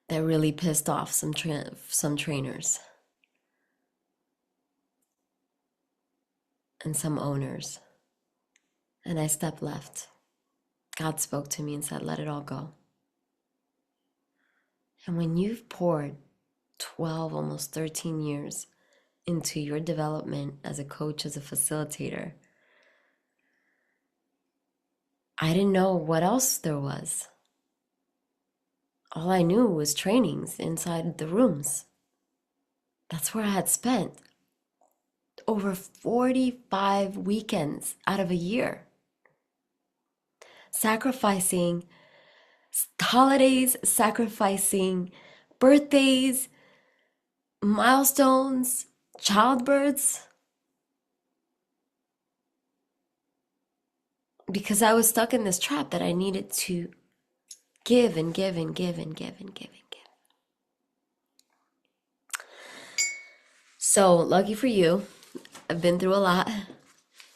that really pissed off some trainers and some owners. And I stepped left. God spoke to me and said, let it all go. And when you've poured 12, almost 13 years into your development as a coach, as a facilitator, I didn't know what else there was. All I knew was trainings inside the rooms. That's where I had spent over 45 weekends out of a year, sacrificing holidays, sacrificing birthdays, milestones, childbirths, because I was stuck in this trap that I needed to give and give and give and give and give and give. So lucky for you, I've been through a lot,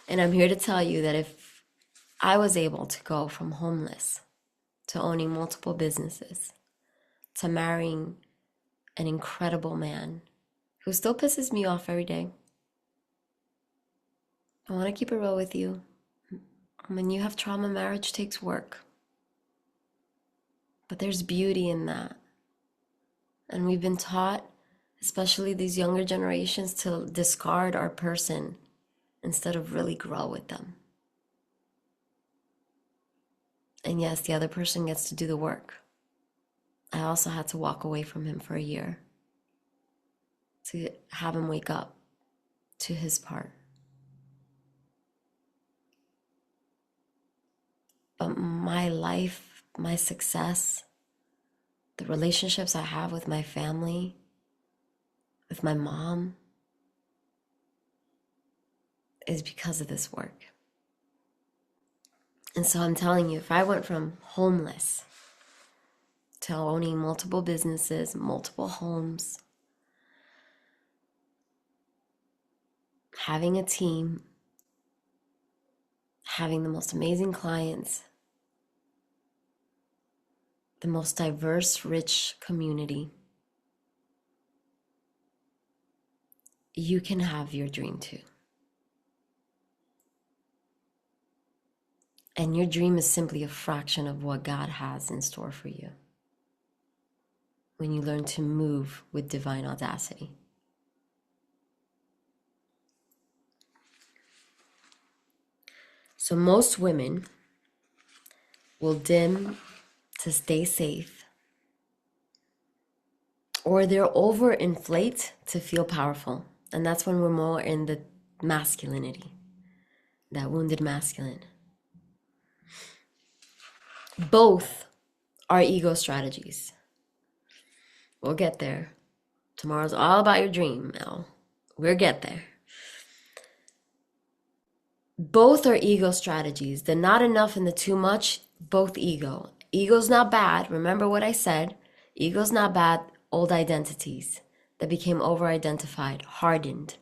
and I'm here to tell you that if I was able to go from homeless to owning multiple businesses to marrying an incredible man who still pisses me off every day, I want to keep it real with you. When you have trauma, marriage takes work. But there's beauty in that. And we've been taught, especially these younger generations, to discard our person instead of really grow with them. And yes, the other person gets to do the work. I also had to walk away from him for a year to have him wake up to his part. But my life, my success, the relationships I have with my family, with my mom, is because of this work. And so I'm telling you, if I went from homeless to owning multiple businesses, multiple homes, having a team, having the most amazing clients, the most diverse, rich community, you can have your dream too. And your dream is simply a fraction of what God has in store for you when you learn to move with divine audacity. So most women will dim to stay safe, or they're overinflate to feel powerful. And that's when we're more in the masculinity, that wounded masculine. Both are ego strategies. We'll get there. Tomorrow's all about your dream, Mel. We'll get there. Both are ego strategies. The not enough and the too much, both ego. Ego's not bad. Remember what I said. Ego's not bad. Old identities that became over-identified, hardened.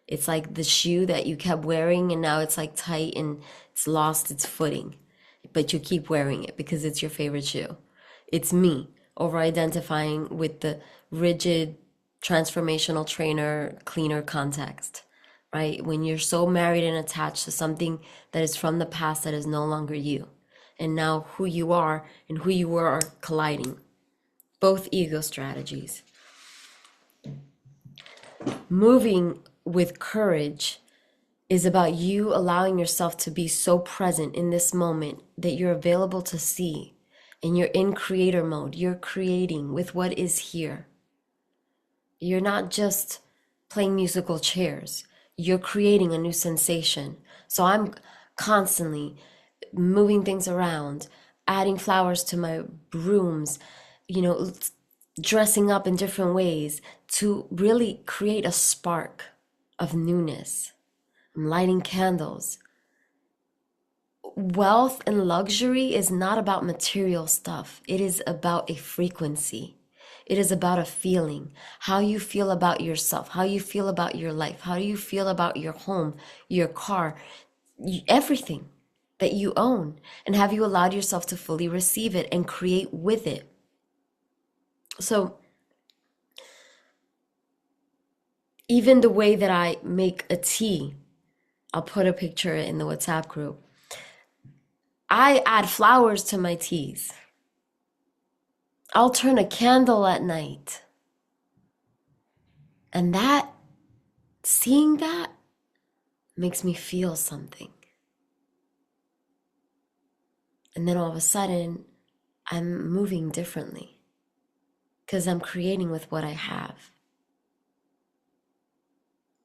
It's like the shoe that you kept wearing and now it's like tight and it's lost its footing. But you keep wearing it because it's your favorite shoe. It's me over-identifying with the rigid, transformational trainer, cleaner context, right? When you're so married and attached to something that is from the past that is no longer you. And now who you are and who you were are colliding. Both ego strategies. Moving with courage is about you allowing yourself to be so present in this moment that you're available to see and you're in creator mode. You're creating with what is here. You're not just playing musical chairs. You're creating a new sensation. So I'm constantly moving things around, adding flowers to my rooms, you know, dressing up in different ways to really create a spark of newness. I'm lighting candles. Wealth and luxury is not about material stuff. It is about a frequency. It is about a feeling, how you feel about yourself, how you feel about your life, how do you feel about your home, your car, everything that you own. And have you allowed yourself to fully receive it and create with it? So, even the way that I make a tea, I'll put a picture in the WhatsApp group. I add flowers to my teas. I'll turn a candle at night. And seeing that makes me feel something. And then all of a sudden, I'm moving differently because I'm creating with what I have.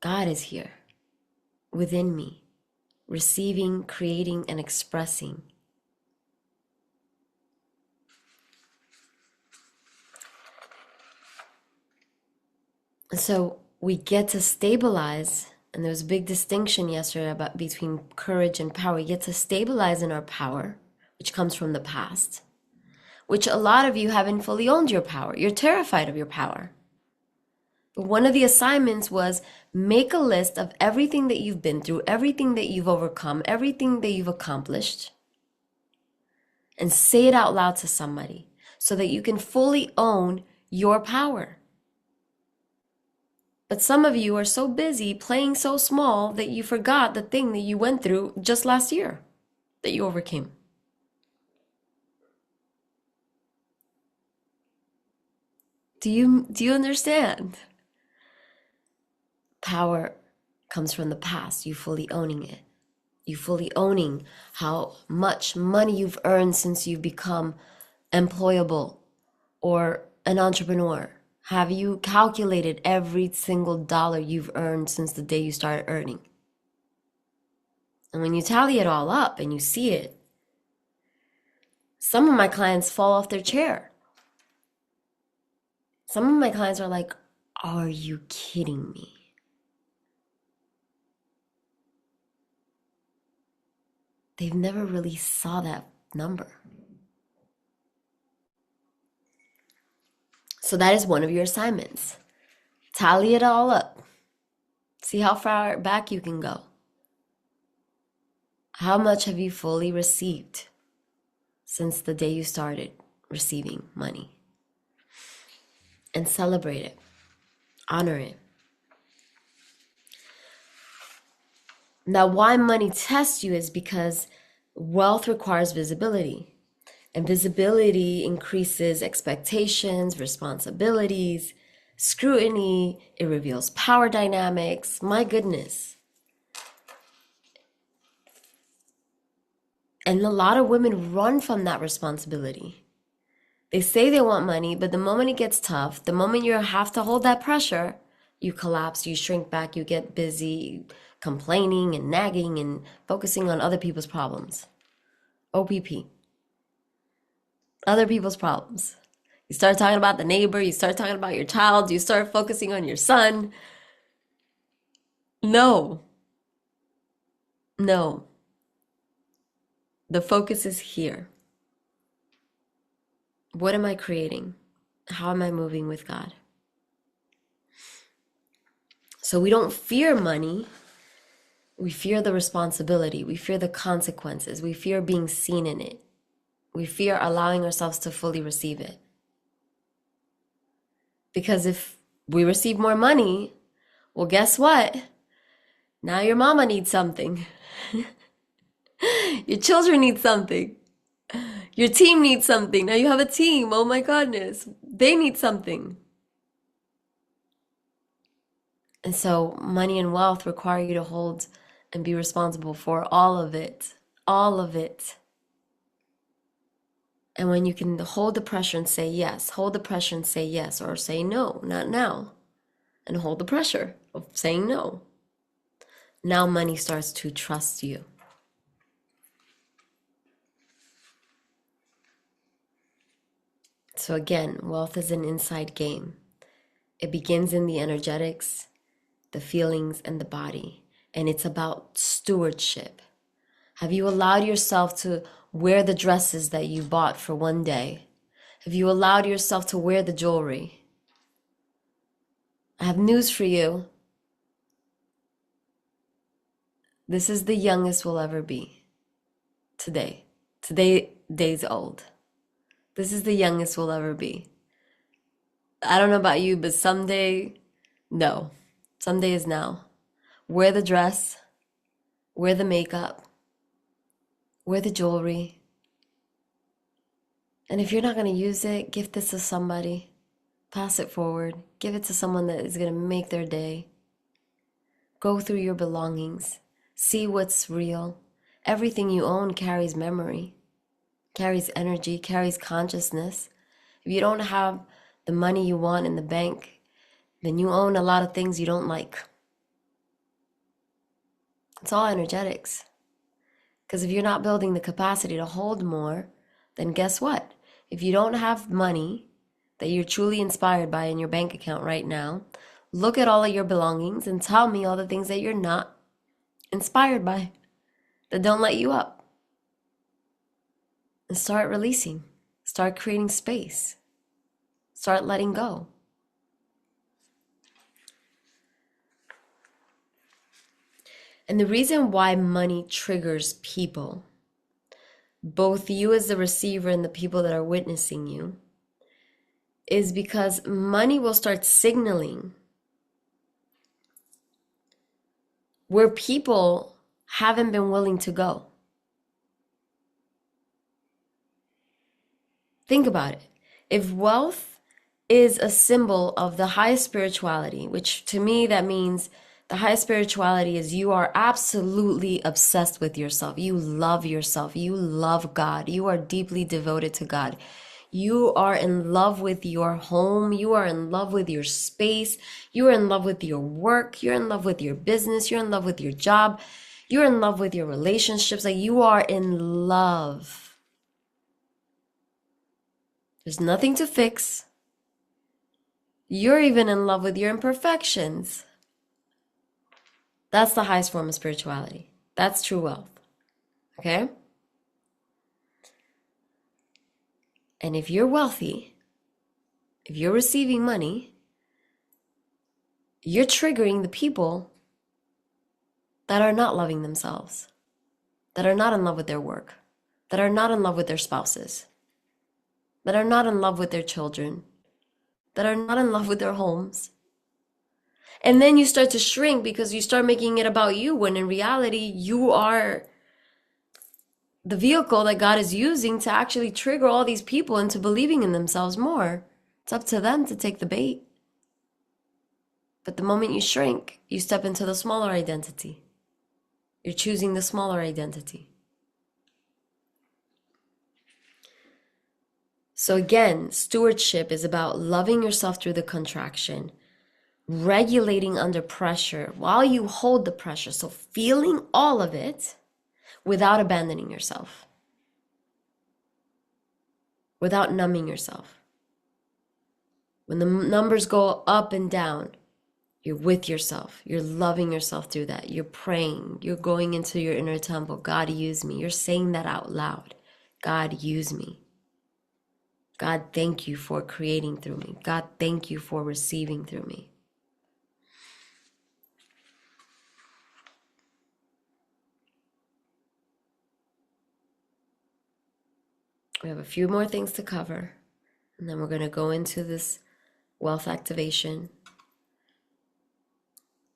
God is here within me, receiving, creating, and expressing. And so we get to stabilize, and there was a big distinction yesterday about between courage and power. We get to stabilize in our power, which comes from the past, which a lot of you haven't fully owned your power. You're terrified of your power. But one of the assignments was make a list of everything that you've been through, everything that you've overcome, everything that you've accomplished, and say it out loud to somebody so that you can fully own your power. But some of you are so busy playing so small that you forgot the thing that you went through just last year that you overcame. Do you understand? Power comes from the past, you fully owning it. You fully owning how much money you've earned since you've become employable or an entrepreneur. Have you calculated every single dollar you've earned since the day you started earning? And when you tally it all up and you see it, some of my clients fall off their chair. Some of my clients are like, are you kidding me? They've never really saw that number. So that is one of your assignments. Tally it all up. See how far back you can go. How much have you fully received since the day you started receiving money? And celebrate it. Honor it. Now, why money tests you is because wealth requires visibility. And visibility increases expectations, responsibilities, scrutiny. It reveals power dynamics. My goodness. And a lot of women run from that responsibility. They say they want money, but the moment it gets tough, the moment you have to hold that pressure, you collapse, you shrink back, you get busy complaining and nagging and focusing on other people's problems. OPP. Other people's problems. You start talking about the neighbor, you start talking about your child, you start focusing on your son. No. No. The focus is here. What am I creating? How am I moving with God? So we don't fear money. We fear the responsibility. We fear the consequences. We fear being seen in it. We fear allowing ourselves to fully receive it. Because if we receive more money, well, guess what? Now your mama needs something. Your children need something. Your team needs something. Now you have a team. Oh my goodness. They need something. And so money and wealth require you to hold and be responsible for all of it. All of it. And when you can hold the pressure and say yes, hold the pressure and say yes, or say no, not now, and hold the pressure of saying no, now money starts to trust you. So again, wealth is an inside game. It begins in the energetics, the feelings, and the body. And it's about stewardship. Have you allowed yourself to wear the dresses that you bought for one day? Have you allowed yourself to wear the jewelry? I have news for you. This is the youngest we'll ever be. Today. Today, days old. This is the youngest we'll ever be. I don't know about you, but someday, no. Someday is now. Wear the dress, wear the makeup, wear the jewelry. And if you're not going to use it, gift this to somebody. Pass it forward. Give it to someone that is going to make their day. Go through your belongings. See what's real. Everything you own carries memory, carries energy, carries consciousness. If you don't have the money you want in the bank, then you own a lot of things you don't like. It's all energetics. Because if you're not building the capacity to hold more, then guess what? If you don't have money that you're truly inspired by in your bank account right now, look at all of your belongings and tell me all the things that you're not inspired by, that don't light you up. And start releasing. Start creating space. Start letting go. And the reason why money triggers people, both you as the receiver and the people that are witnessing you, is because money will start signaling where people haven't been willing to go. Think about it. If wealth is a symbol of the highest spirituality, which to me that means the highest spirituality is you are absolutely obsessed with yourself. You love yourself. You love God. You are deeply devoted to God. You are in love with your home. You are in love with your space. You are in love with your work. You're in love with your business. You're in love with your job. You're in love with your relationships. Like you are in love. There's nothing to fix. You're even in love with your imperfections. That's the highest form of spirituality. That's true wealth. Okay? And if you're wealthy, if you're receiving money, you're triggering the people that are not loving themselves, that are not in love with their work, that are not in love with their spouses, that are not in love with their children, that are not in love with their homes. And then you start to shrink because you start making it about you, when in reality, you are the vehicle that God is using to actually trigger all these people into believing in themselves more. It's up to them to take the bait. But the moment you shrink, you step into the smaller identity. You're choosing the smaller identity. So again, stewardship is about loving yourself through the contraction, regulating under pressure while you hold the pressure. So feeling all of it without abandoning yourself, without numbing yourself. When the numbers go up and down, you're with yourself. You're loving yourself through that. You're praying. You're going into your inner temple. God, use me. You're saying that out loud. God, use me. God, thank you for creating through me. God, thank you for receiving through me. We have a few more things to cover, and then we're going to go into this wealth activation.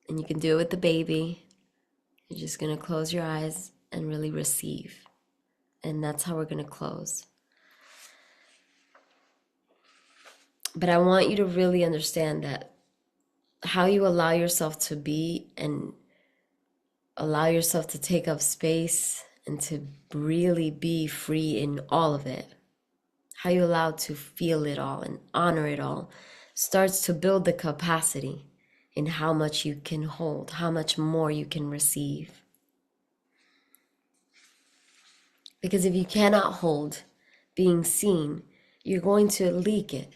And you can do it with the baby. You're just going to close your eyes and really receive. And that's how we're going to close. But I want you to really understand that how you allow yourself to be and allow yourself to take up space and to really be free in all of it, how you allow to feel it all and honor it all, starts to build the capacity in how much you can hold, how much more you can receive. Because if you cannot hold being seen, you're going to leak it.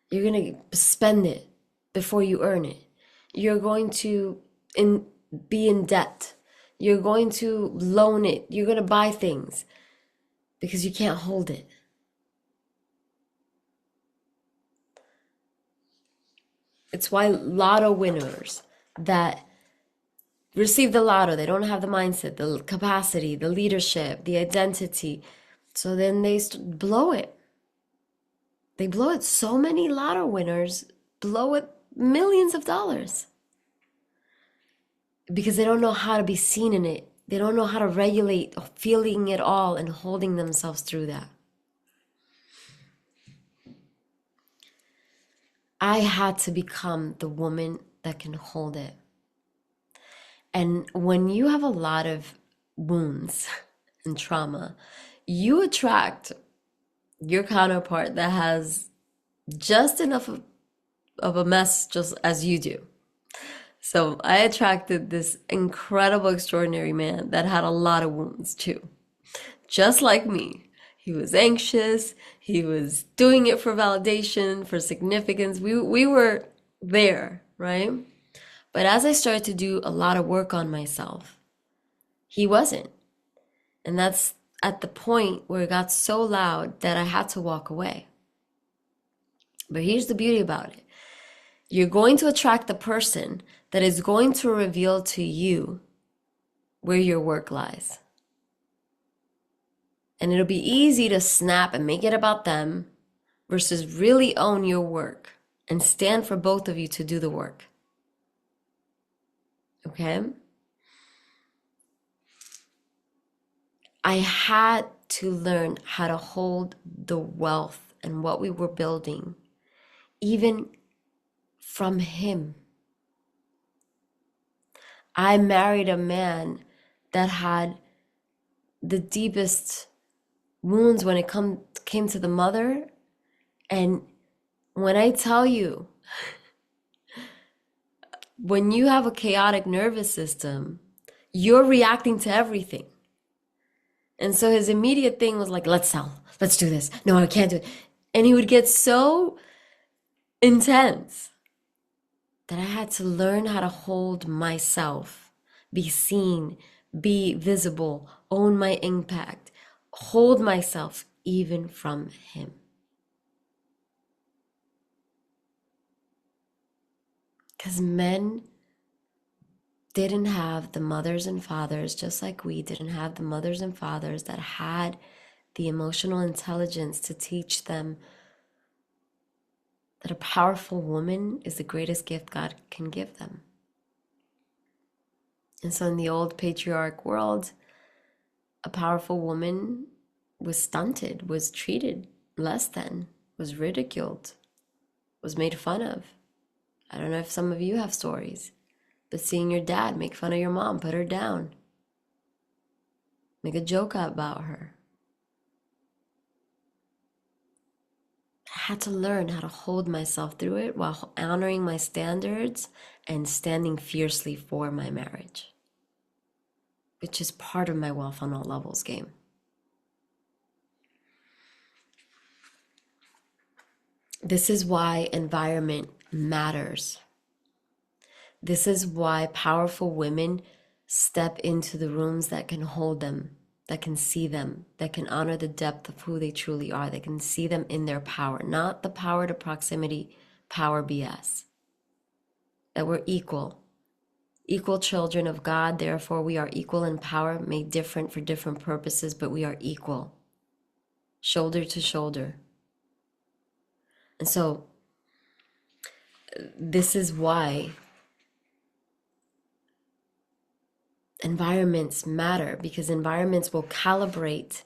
You're going to spend it before you earn it. You're going to be in debt. You're going to loan it. You're going to buy things because you can't hold it. It's why lotto winners that receive the lotto, they don't have the mindset, the capacity, the leadership, the identity. So then they blow it. They blow it. So many lotto winners blow it millions of dollars because they don't know how to be seen in it. They don't know how to regulate feeling it all and holding themselves through that. I had to become the woman that can hold it. And when you have a lot of wounds and trauma, you attract your counterpart that has just enough of a mess just as you do. So I attracted this incredible, extraordinary man that had a lot of wounds too, just like me. He was anxious. He was doing it for validation, for significance. We were there, right? But as I started to do a lot of work on myself, he wasn't. And that's at the point where it got so loud that I had to walk away. But here's the beauty about it. You're going to attract the person that is going to reveal to you where your work lies. And it'll be easy to snap and make it about them versus really own your work and stand for both of you to do the work. Okay? I had to learn how to hold the wealth and what we were building, even from him. I married a man that had the deepest wounds when it came to the mother. And when I tell you, when you have a chaotic nervous system, you're reacting to everything. And so his immediate thing was like, let's sell, let's do this. No, I can't do it. And he would get so intense that I had to learn how to hold myself, be seen, be visible, own my impact, hold myself even from him. Because men didn't have the mothers and fathers, just like we didn't have the mothers and fathers that had the emotional intelligence to teach them that a powerful woman is the greatest gift God can give them. And so in the old patriarch world, a powerful woman was stunted, was treated less than, was ridiculed, was made fun of. I don't know if some of you have stories, but seeing your dad make fun of your mom, put her down, make a joke about her. I had to learn how to hold myself through it while honoring my standards and standing fiercely for my marriage, which is part of my wealth on all levels game. This is why environment matters. This is why powerful women step into the rooms that can hold them, that can see them, that can honor the depth of who they truly are, that can see them in their power, not the power to proximity, power BS. That we're equal children of God, therefore we are equal in power, made different for different purposes, but we are equal, shoulder to shoulder. And so this is why environments matter, because environments will calibrate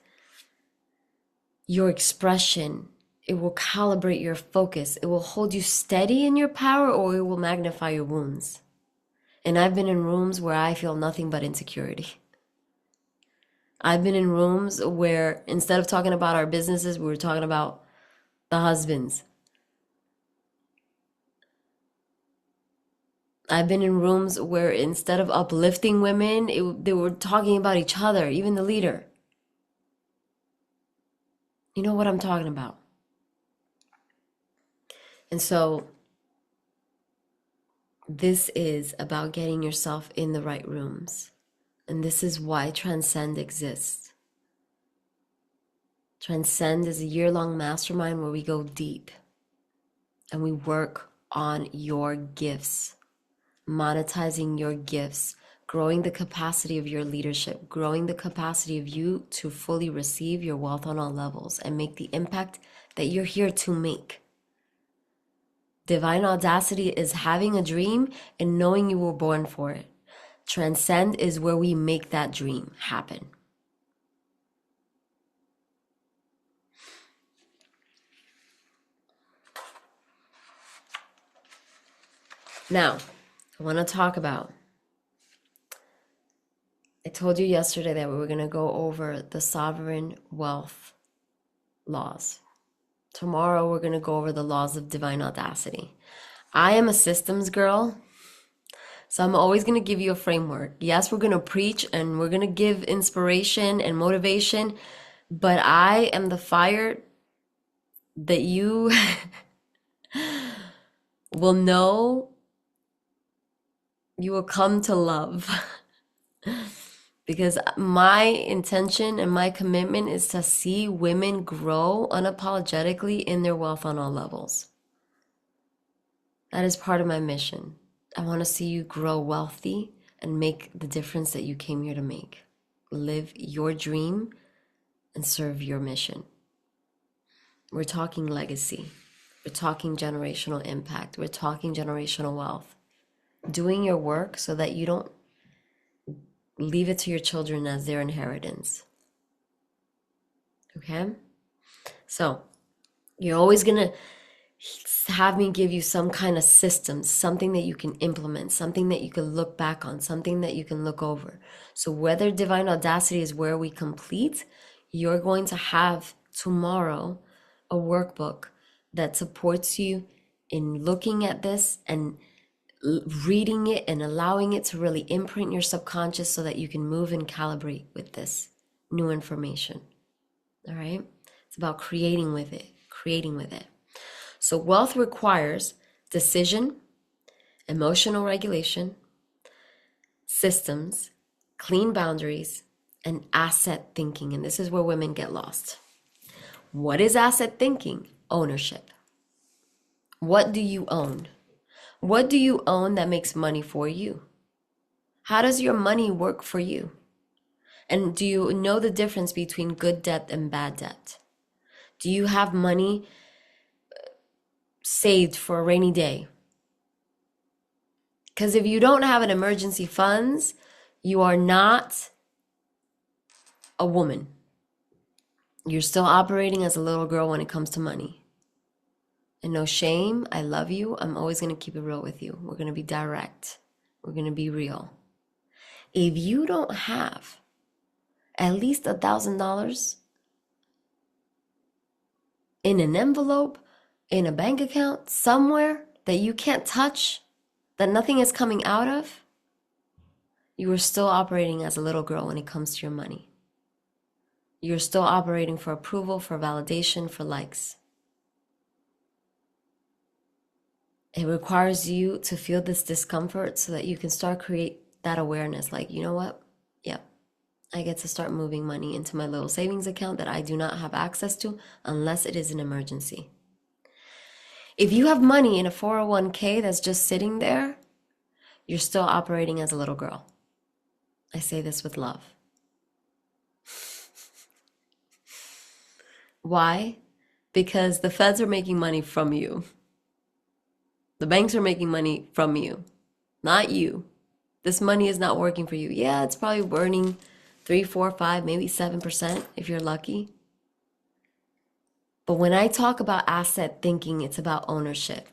your expression It will calibrate your focus. It will hold you steady in your power, or it will magnify your wounds. And I've been in rooms where I feel nothing but insecurity. I've been in rooms where instead of talking about our businesses, we were talking about the husbands. I've been in rooms where instead of uplifting women, they were talking about each other, even the leader. You know what I'm talking about. And so this is about getting yourself in the right rooms. And this is why Transcend exists. Transcend is a year-long mastermind where we go deep and we work on your gifts, monetizing your gifts, growing the capacity of your leadership, growing the capacity of you to fully receive your wealth on all levels and make the impact that you're here to make. Divine Audacity is having a dream and knowing you were born for it. Transcend is where we make that dream happen. Now, I want to talk about, I told you yesterday that we were going to go over the sovereign wealth laws. Tomorrow, we're going to go over the laws of divine audacity. I am a systems girl, so I'm always going to give you a framework. Yes, we're going to preach and we're going to give inspiration and motivation, but I am the fire that you will know, you will come to love. Because my intention and my commitment is to see women grow unapologetically in their wealth on all levels. That is part of my mission. I want to see you grow wealthy and make the difference that you came here to make. Live your dream and serve your mission. We're talking legacy. We're talking generational impact. We're talking generational wealth. Doing your work so that you don't leave it to your children as their inheritance. Okay? So, you're always going to have me give you some kind of system, something that you can implement, something that you can look back on, something that you can look over. So whether divine audacity is where we complete, you're going to have tomorrow a workbook that supports you in looking at this and reading it and allowing it to really imprint your subconscious so that you can move and calibrate with this new information. All right? It's about creating with it, creating with it. So wealth requires decision, emotional regulation, systems, clean boundaries, and asset thinking. And this is where women get lost. What is asset thinking? Ownership. What do you own? What do you own that makes money for you? How does your money work for you? And do you know the difference between good debt and bad debt? Do you have money saved for a rainy day? Because if you don't have an emergency funds, you are not a woman. You're still operating as a little girl when it comes to money. And no shame, I love you. I'm always going to keep it real with you. We're going to be direct. We're going to be real. If you don't have at least $1,000 in an envelope, in a bank account, somewhere that you can't touch, that nothing is coming out of, you are still operating as a little girl when it comes to your money. You're still operating for approval, for validation, for likes. It requires you to feel this discomfort so that you can start create that awareness. Like, you know what? Yep. I get to start moving money into my little savings account that I do not have access to unless it is an emergency. If you have money in a 401k that's just sitting there, you're still operating as a little girl. I say this with love. Why? Because the feds are making money from you. The banks are making money from you, not you. This money is not working for you. Yeah, it's probably earning 3, 4, 5, maybe 7% if you're lucky. But when I talk about asset thinking, it's about ownership.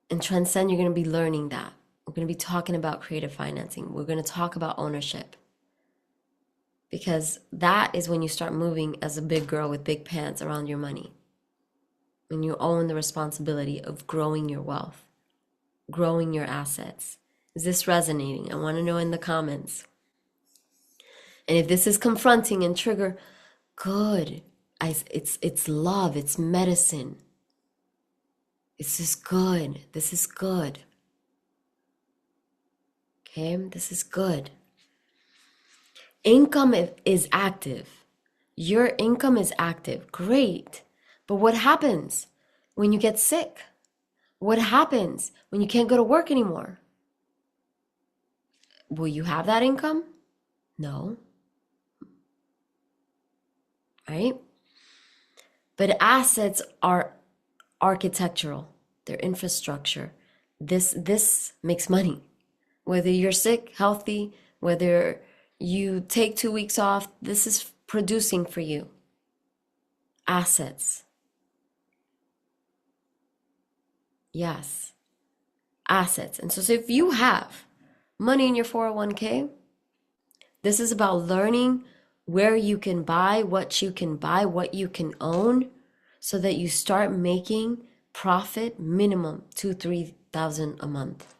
In Transcend, you're going to be learning that. We're going to be talking about creative financing. We're going to talk about ownership. Because that is when you start moving as a big girl with big pants around your money. When you own the responsibility of growing your wealth, growing your assets. Is this resonating? I want to know in the comments. And if this is confronting and trigger, good. It's love, it's medicine. This is good. This is good. Okay, this is good. Income is active. Your income is active. Great. But what happens when you get sick? What happens when you can't go to work anymore? Will you have that income? No. Right? But assets are architectural. They're infrastructure. This makes money. Whether you're sick, healthy, whether you take 2 weeks off, this is producing for you. Assets. Yes. Assets. And so if you have money in your 401k, this is about learning where you can buy, what you can own, so that you start making profit minimum 2,000-3,000 a month,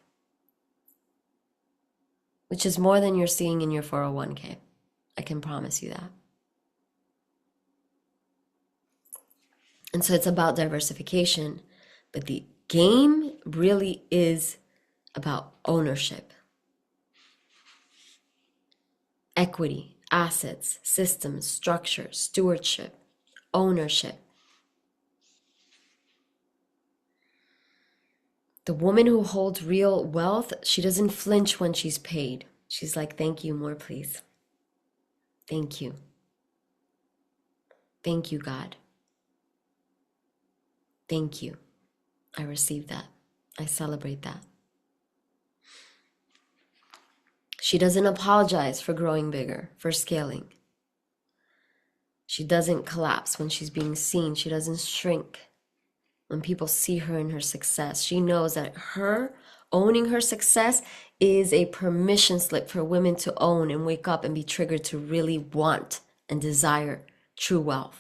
which is more than you're seeing in your 401k. I can promise you that. And so it's about diversification, but the game really is about ownership, equity, assets, systems, structure, stewardship, ownership. The woman who holds real wealth, she doesn't flinch when she's paid. She's like, thank you, more please. Thank you. Thank you, God. Thank you. I receive that. I celebrate that. She doesn't apologize for growing bigger, for scaling. She doesn't collapse when she's being seen. She doesn't shrink when people see her in her success. She knows that her owning her success is a permission slip for women to own and wake up and be triggered to really want and desire true wealth.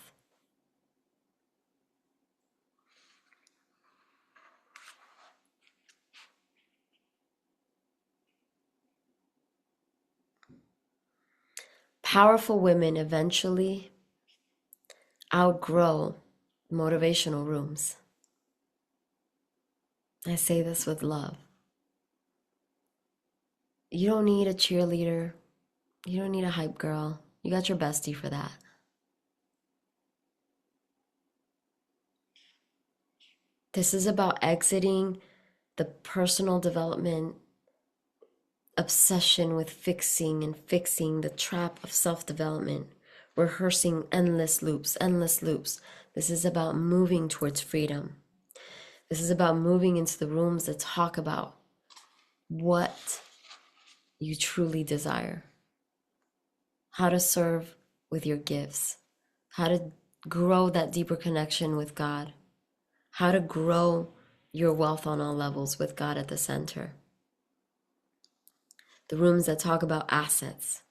Powerful women eventually outgrow motivational rooms. I say this with love. You don't need a cheerleader. You don't need a hype girl. You got your bestie for that. This is about exiting the personal development obsession with fixing and fixing, the trap of self-development, rehearsing endless loops, endless loops. This is about moving towards freedom. This is about moving into the rooms that talk about what you truly desire, how to serve with your gifts, how to grow that deeper connection with God, how to grow your wealth on all levels with God at the center. The rooms that talk about assets,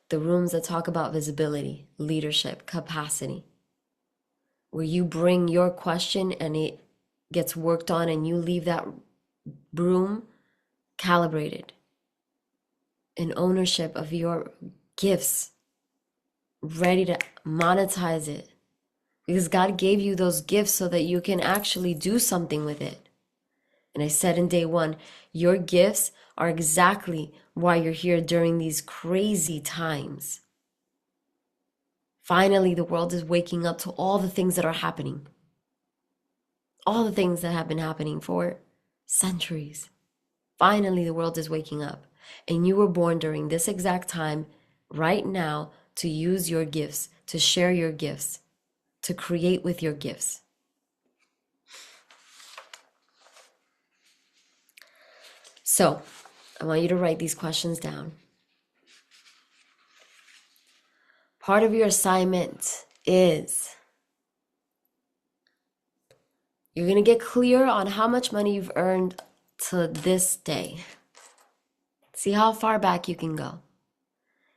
the rooms that talk about visibility, leadership, capacity, where you bring your question and it gets worked on and you leave that room calibrated in ownership of your gifts, ready to monetize it. Because God gave you those gifts so that you can actually do something with it. And I said in day one, your gifts are exactly why you're here during these crazy times. Finally, the world is waking up to all the things that are happening. All the things that have been happening for centuries. Finally, the world is waking up. And you were born during this exact time, right now, to use your gifts, to share your gifts, to create with your gifts. So, I want you to write these questions down. Part of your assignment is you're going to get clear on how much money you've earned to this day. See how far back you can go.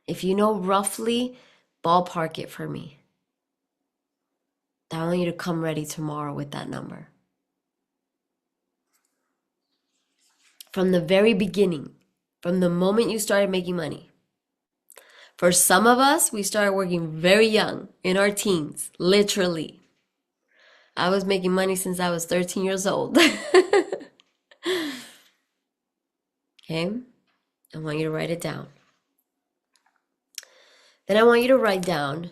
If you know roughly, ballpark it for me. I want you to come ready tomorrow with that number. From the very beginning, from the moment you started making money. For some of us, we started working very young, in our teens, literally. I was making money since I was 13 years old. Okay? I want you to write it down. Then I want you to write down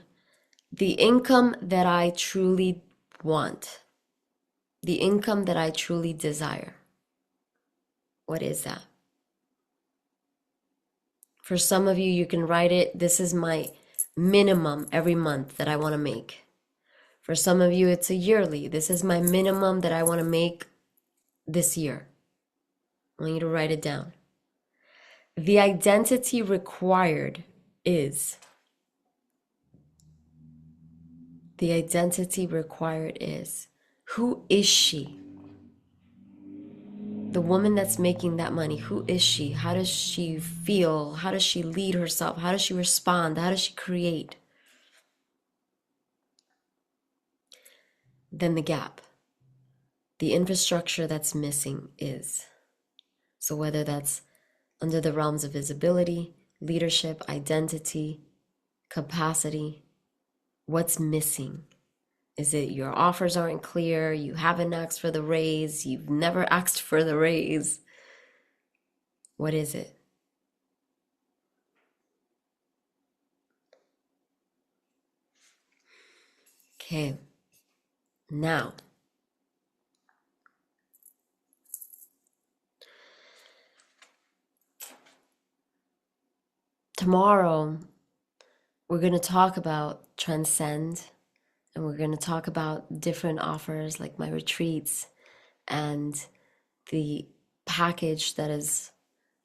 the income that I truly want, the income that I truly desire. What is that? For some of you, you can write it, this is my minimum every month that I want to make. For some of you, it's a yearly. This is my minimum that I want to make this year. I want you to write it down. The identity required is. The identity required is. Who is she? The woman that's making that money, who is she? How does she feel? How does she lead herself? How does she respond? How does she create? Then the gap. The infrastructure that's missing is. So whether that's under the realms of visibility, leadership, identity, capacity, what's missing? Is it your offers aren't clear? You haven't asked for the raise? You've never asked for the raise? What is it? Okay. Now, tomorrow, we're going to talk about transcend, and we're going to talk about different offers like my retreats and the package that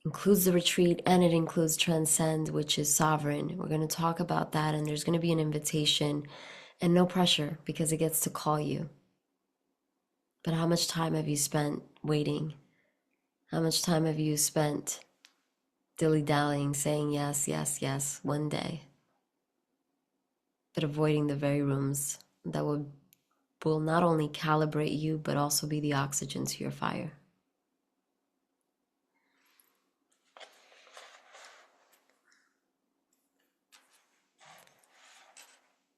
includes the retreat and it includes transcend, which is sovereign. We're going to talk about that, and there's going to be an invitation and no pressure because it gets to call you. But how much time have you spent waiting? How much time have you spent dilly-dallying, saying yes, yes, yes, one day, but avoiding the very rooms that will not only calibrate you, but also be the oxygen to your fire?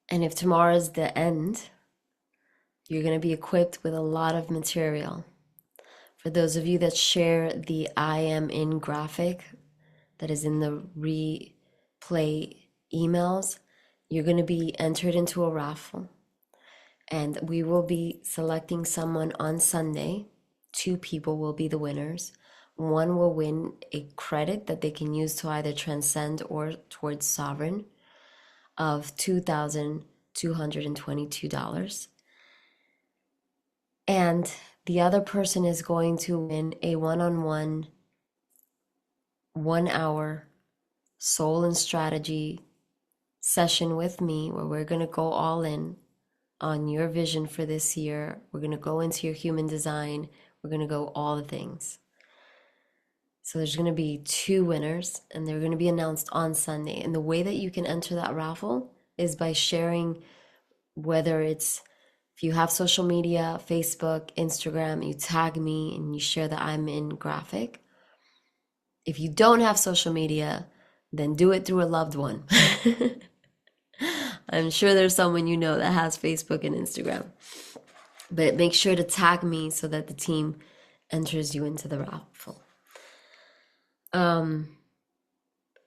And if tomorrow's the end, you're going to be equipped with a lot of material. For those of you that share the I am in graphic that is in the replay emails, you're going to be entered into a raffle. And we will be selecting someone on Sunday. 2 people will be the winners. One will win a credit that they can use to either transcend or towards sovereign of $2,222. And the other person is going to win a one-on-one, 1-hour soul and strategy session with me where we're going to go all in on your vision for this year. We're going to go into your human design. We're going to go all the things. So there's going to be 2 winners, and they're going to be announced on Sunday. And the way that you can enter that raffle is by sharing, whether it's, if you have social media, Facebook, Instagram, you tag me and you share that I'm in graphic. If you don't have social media, then do it through a loved one. I'm sure there's someone you know that has Facebook and Instagram. But make sure to tag me so that the team enters you into the raffle.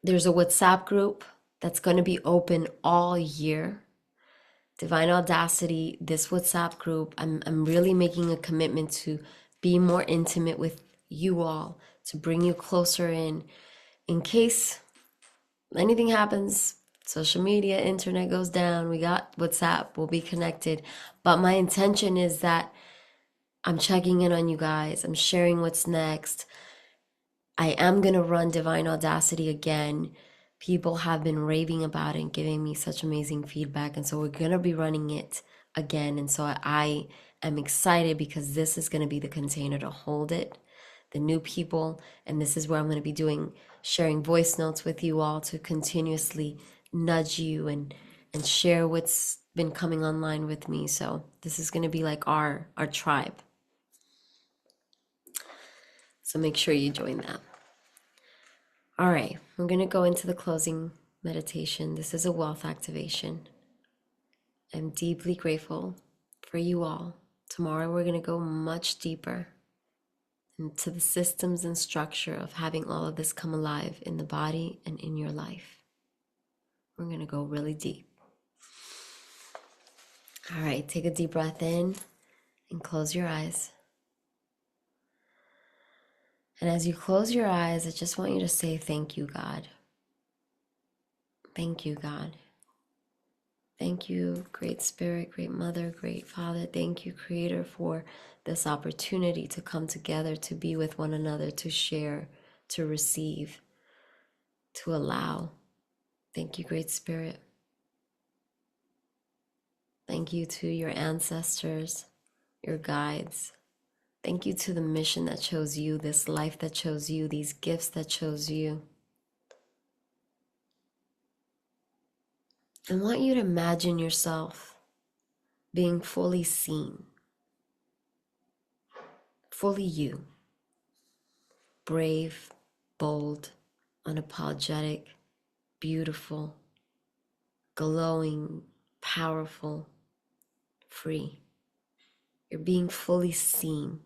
There's a WhatsApp group that's going to be open all year. Divine Audacity, this WhatsApp group, I'm really making a commitment to be more intimate with you all, to bring you closer in case anything happens, social media, internet goes down, we got WhatsApp, we'll be connected. But my intention is that I'm checking in on you guys. I'm sharing what's next. I am going to run Divine Audacity again People have been raving about it and giving me such amazing feedback. And so we're going to be running it again. And so I am excited because this is going to be the container to hold it, the new people. And this is where I'm going to be sharing voice notes with you all to continuously nudge you and share what's been coming online with me. So this is going to be like our tribe. So make sure you join that. All right, we're going to go into the closing meditation. This is a wealth activation. I'm deeply grateful for you all. Tomorrow we're going to go much deeper into the systems and structure of having all of this come alive in the body and in your life. We're going to go really deep. All right, take a deep breath in and close your eyes. And as you close your eyes, I just want you to say, thank you, God. Thank you, God. Thank you, Great Spirit, Great Mother, Great Father. Thank you, Creator, for this opportunity to come together, to be with one another, to share, to receive, to allow. Thank you, Great Spirit. Thank you to your ancestors, your guides. Thank you to the mission that chose you, this life that chose you, these gifts that chose you. I want you to imagine yourself being fully seen, fully you, brave, bold, unapologetic, beautiful, glowing, powerful, free. You're being fully seen.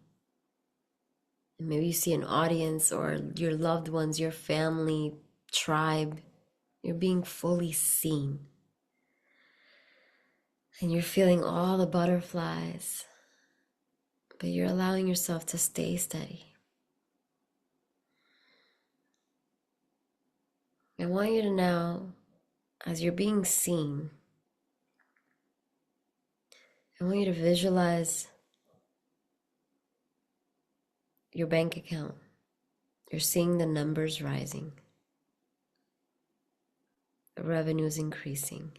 And maybe you see an audience or your loved ones, your family, tribe. You're being fully seen. And you're feeling all the butterflies, but you're allowing yourself to stay steady. I want you to now, as you're being seen, I want you to visualize your bank account. You're seeing the numbers rising. The revenue is increasing.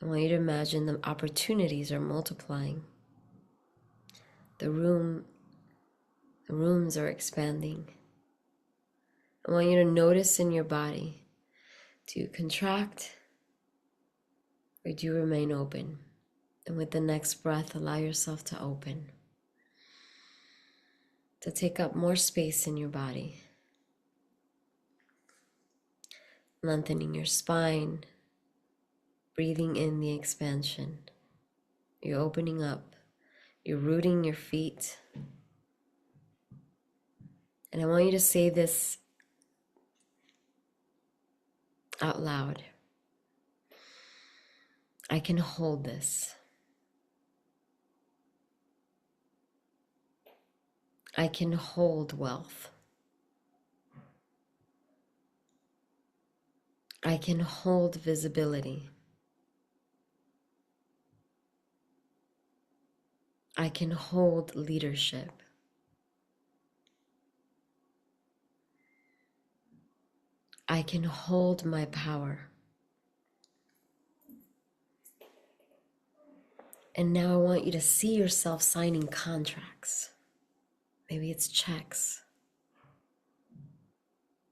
I want you to imagine the opportunities are multiplying. The rooms are expanding. I want you to notice in your body, do you contract or do you remain open? And with the next breath, allow yourself to open, to take up more space in your body. Lengthening your spine, breathing in the expansion. You're opening up, you're rooting your feet. And I want you to say this out loud. I can hold this. I can hold wealth. I can hold visibility. I can hold leadership. I can hold my power. And now I want you to see yourself signing contracts. Maybe it's checks.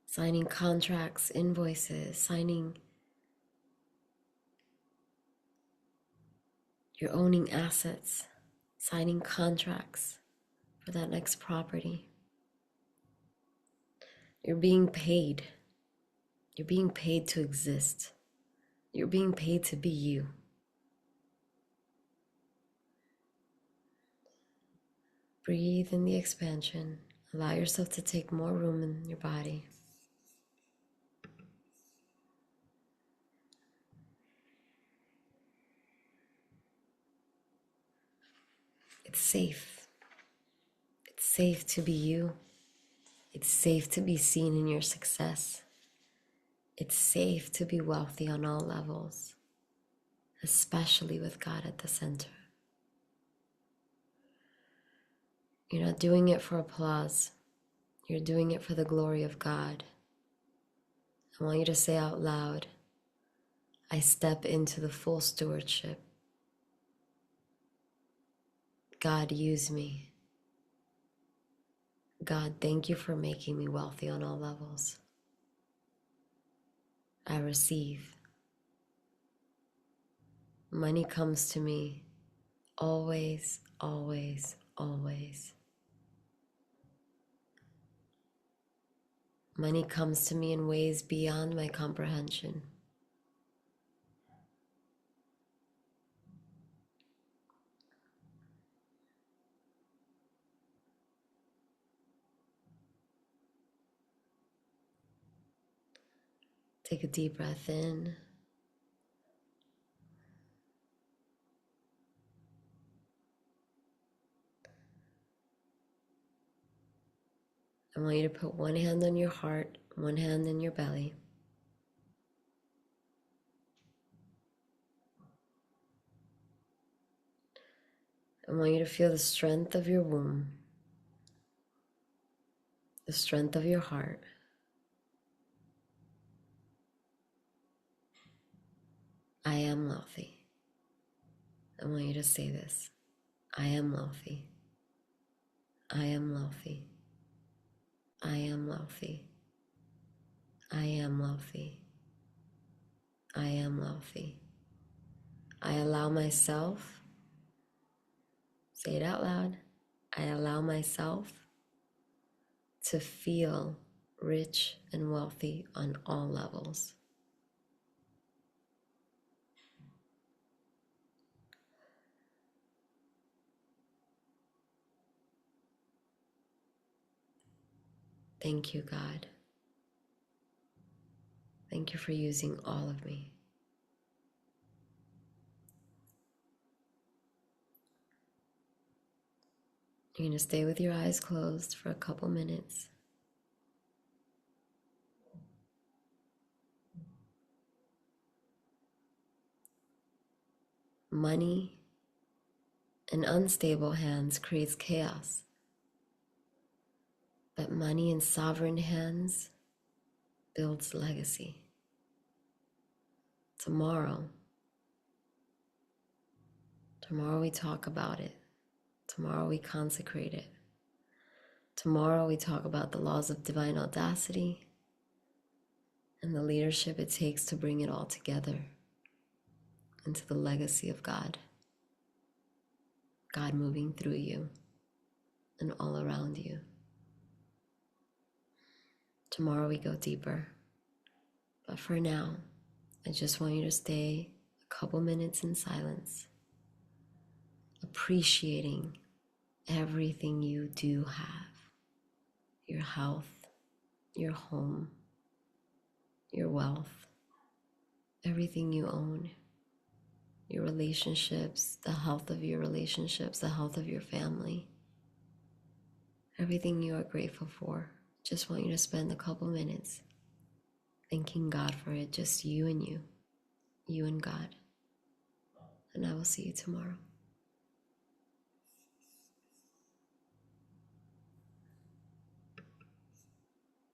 Signing contracts, invoices, signing. You're owning assets, signing contracts for that next property. You're being paid. You're being paid to exist. You're being paid to be you. Breathe in the expansion. Allow yourself to take more room in your body. It's safe. It's safe to be you. It's safe to be seen in your success. It's safe to be wealthy on all levels, especially with God at the center. You're not doing it for applause. You're doing it for the glory of God. I want you to say out loud, I step into the full stewardship. God, use me. God, thank you for making me wealthy on all levels. I receive. Money comes to me always, always, always. Money comes to me in ways beyond my comprehension. Take a deep breath in. I want you to put one hand on your heart, one hand in your belly. I want you to feel the strength of your womb, the strength of your heart. I am wealthy. I want you to say this. I am wealthy. I am wealthy. I am wealthy. I am wealthy. I am wealthy. I allow myself, say it out loud, I allow myself to feel rich and wealthy on all levels. Thank you, God. Thank you for using all of me. You're going to stay with your eyes closed for a couple minutes. Money in unstable hands creates chaos, but money in sovereign hands builds legacy. Tomorrow we talk about it. Tomorrow we consecrate it. Tomorrow we talk about the laws of divine audacity and the leadership it takes to bring it all together into the legacy of God. God moving through you and all around you. Tomorrow we go deeper. But for now, I just want you to stay a couple minutes in silence, appreciating everything you do have. Your health, your home, your wealth, everything you own, your relationships, the health of your relationships, the health of your family, everything you are grateful for. Just want you to spend a couple minutes thanking God for it, just you and God. And I will see you tomorrow.